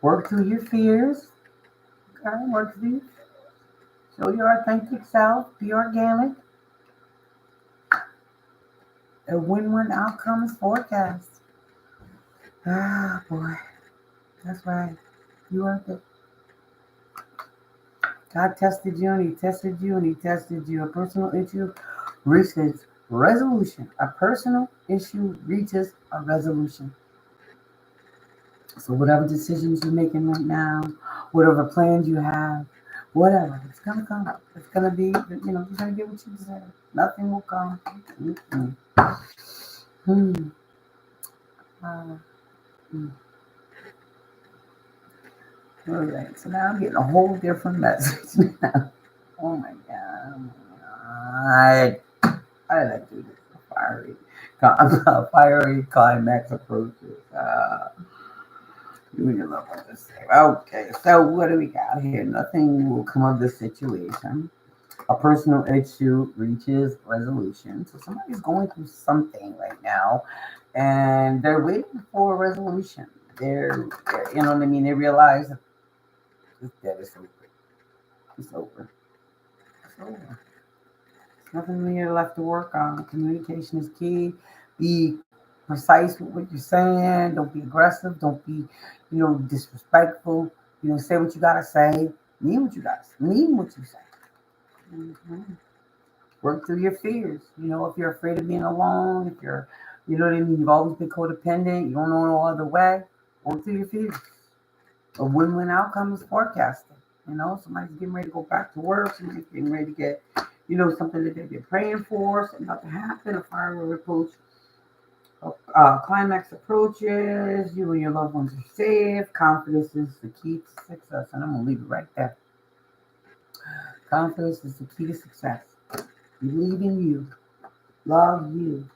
Work through your fears. Okay, work through your fears. Show your authentic self. Be organic. A win-win outcome is forecast. Ah, boy. That's right. You are the God tested you and he tested you and he tested you. A personal issue reaches resolution. A personal issue reaches a resolution. So whatever decisions you're making right now, whatever plans you have, whatever, it's gonna come. It's gonna be, you're gonna get what you deserve. Nothing will come. Mm-mm. Hmm. Uh, hmm. All right. So now I'm getting a whole different message now. Oh my God. I like to do this. Fiery climax approaches. You and your loved ones are safe. Okay, so what do we got here? Nothing will come of this situation. A personal issue reaches resolution. So somebody's going through something right now, and they're waiting for a resolution. You know what I mean. They realize that it's over. It's over. It's over. Nothing here left to work on. Communication is key. Be precise with what you're saying. Don't be aggressive. Don't be, disrespectful. Say what you gotta say. Mean what you gotta say. Mean what you say. Mhm. Work through your fears. If you're afraid of being alone, if you're, you know what I mean, you've always been codependent, you don't know no other way, work through your fears. A win-win outcome is forecasting. Somebody's getting ready to go back to work, somebody's getting ready to get, something that they've been praying for, something about to happen, a fiery approach, climax approaches, you and your loved ones are safe, confidence is the key to success, and I'm going to leave it right there. Confidence is the key to success. Believe in you, love you,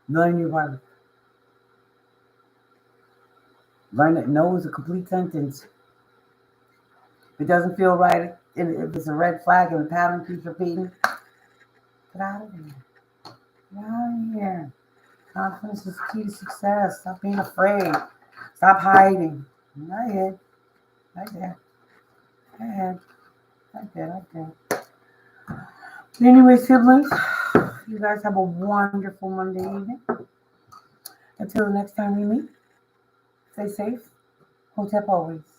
learn your worth. Learn that no is a complete sentence. If it doesn't feel right, if it's a red flag and the pattern keeps repeating, get out of here. Get out of here. Confidence is key to success. Stop being afraid. Stop hiding. Right here. Right there. Right here. Right there. Right there. Anyway, siblings, you guys have a wonderful Monday evening. Until the next time we meet, stay safe. Hotep always.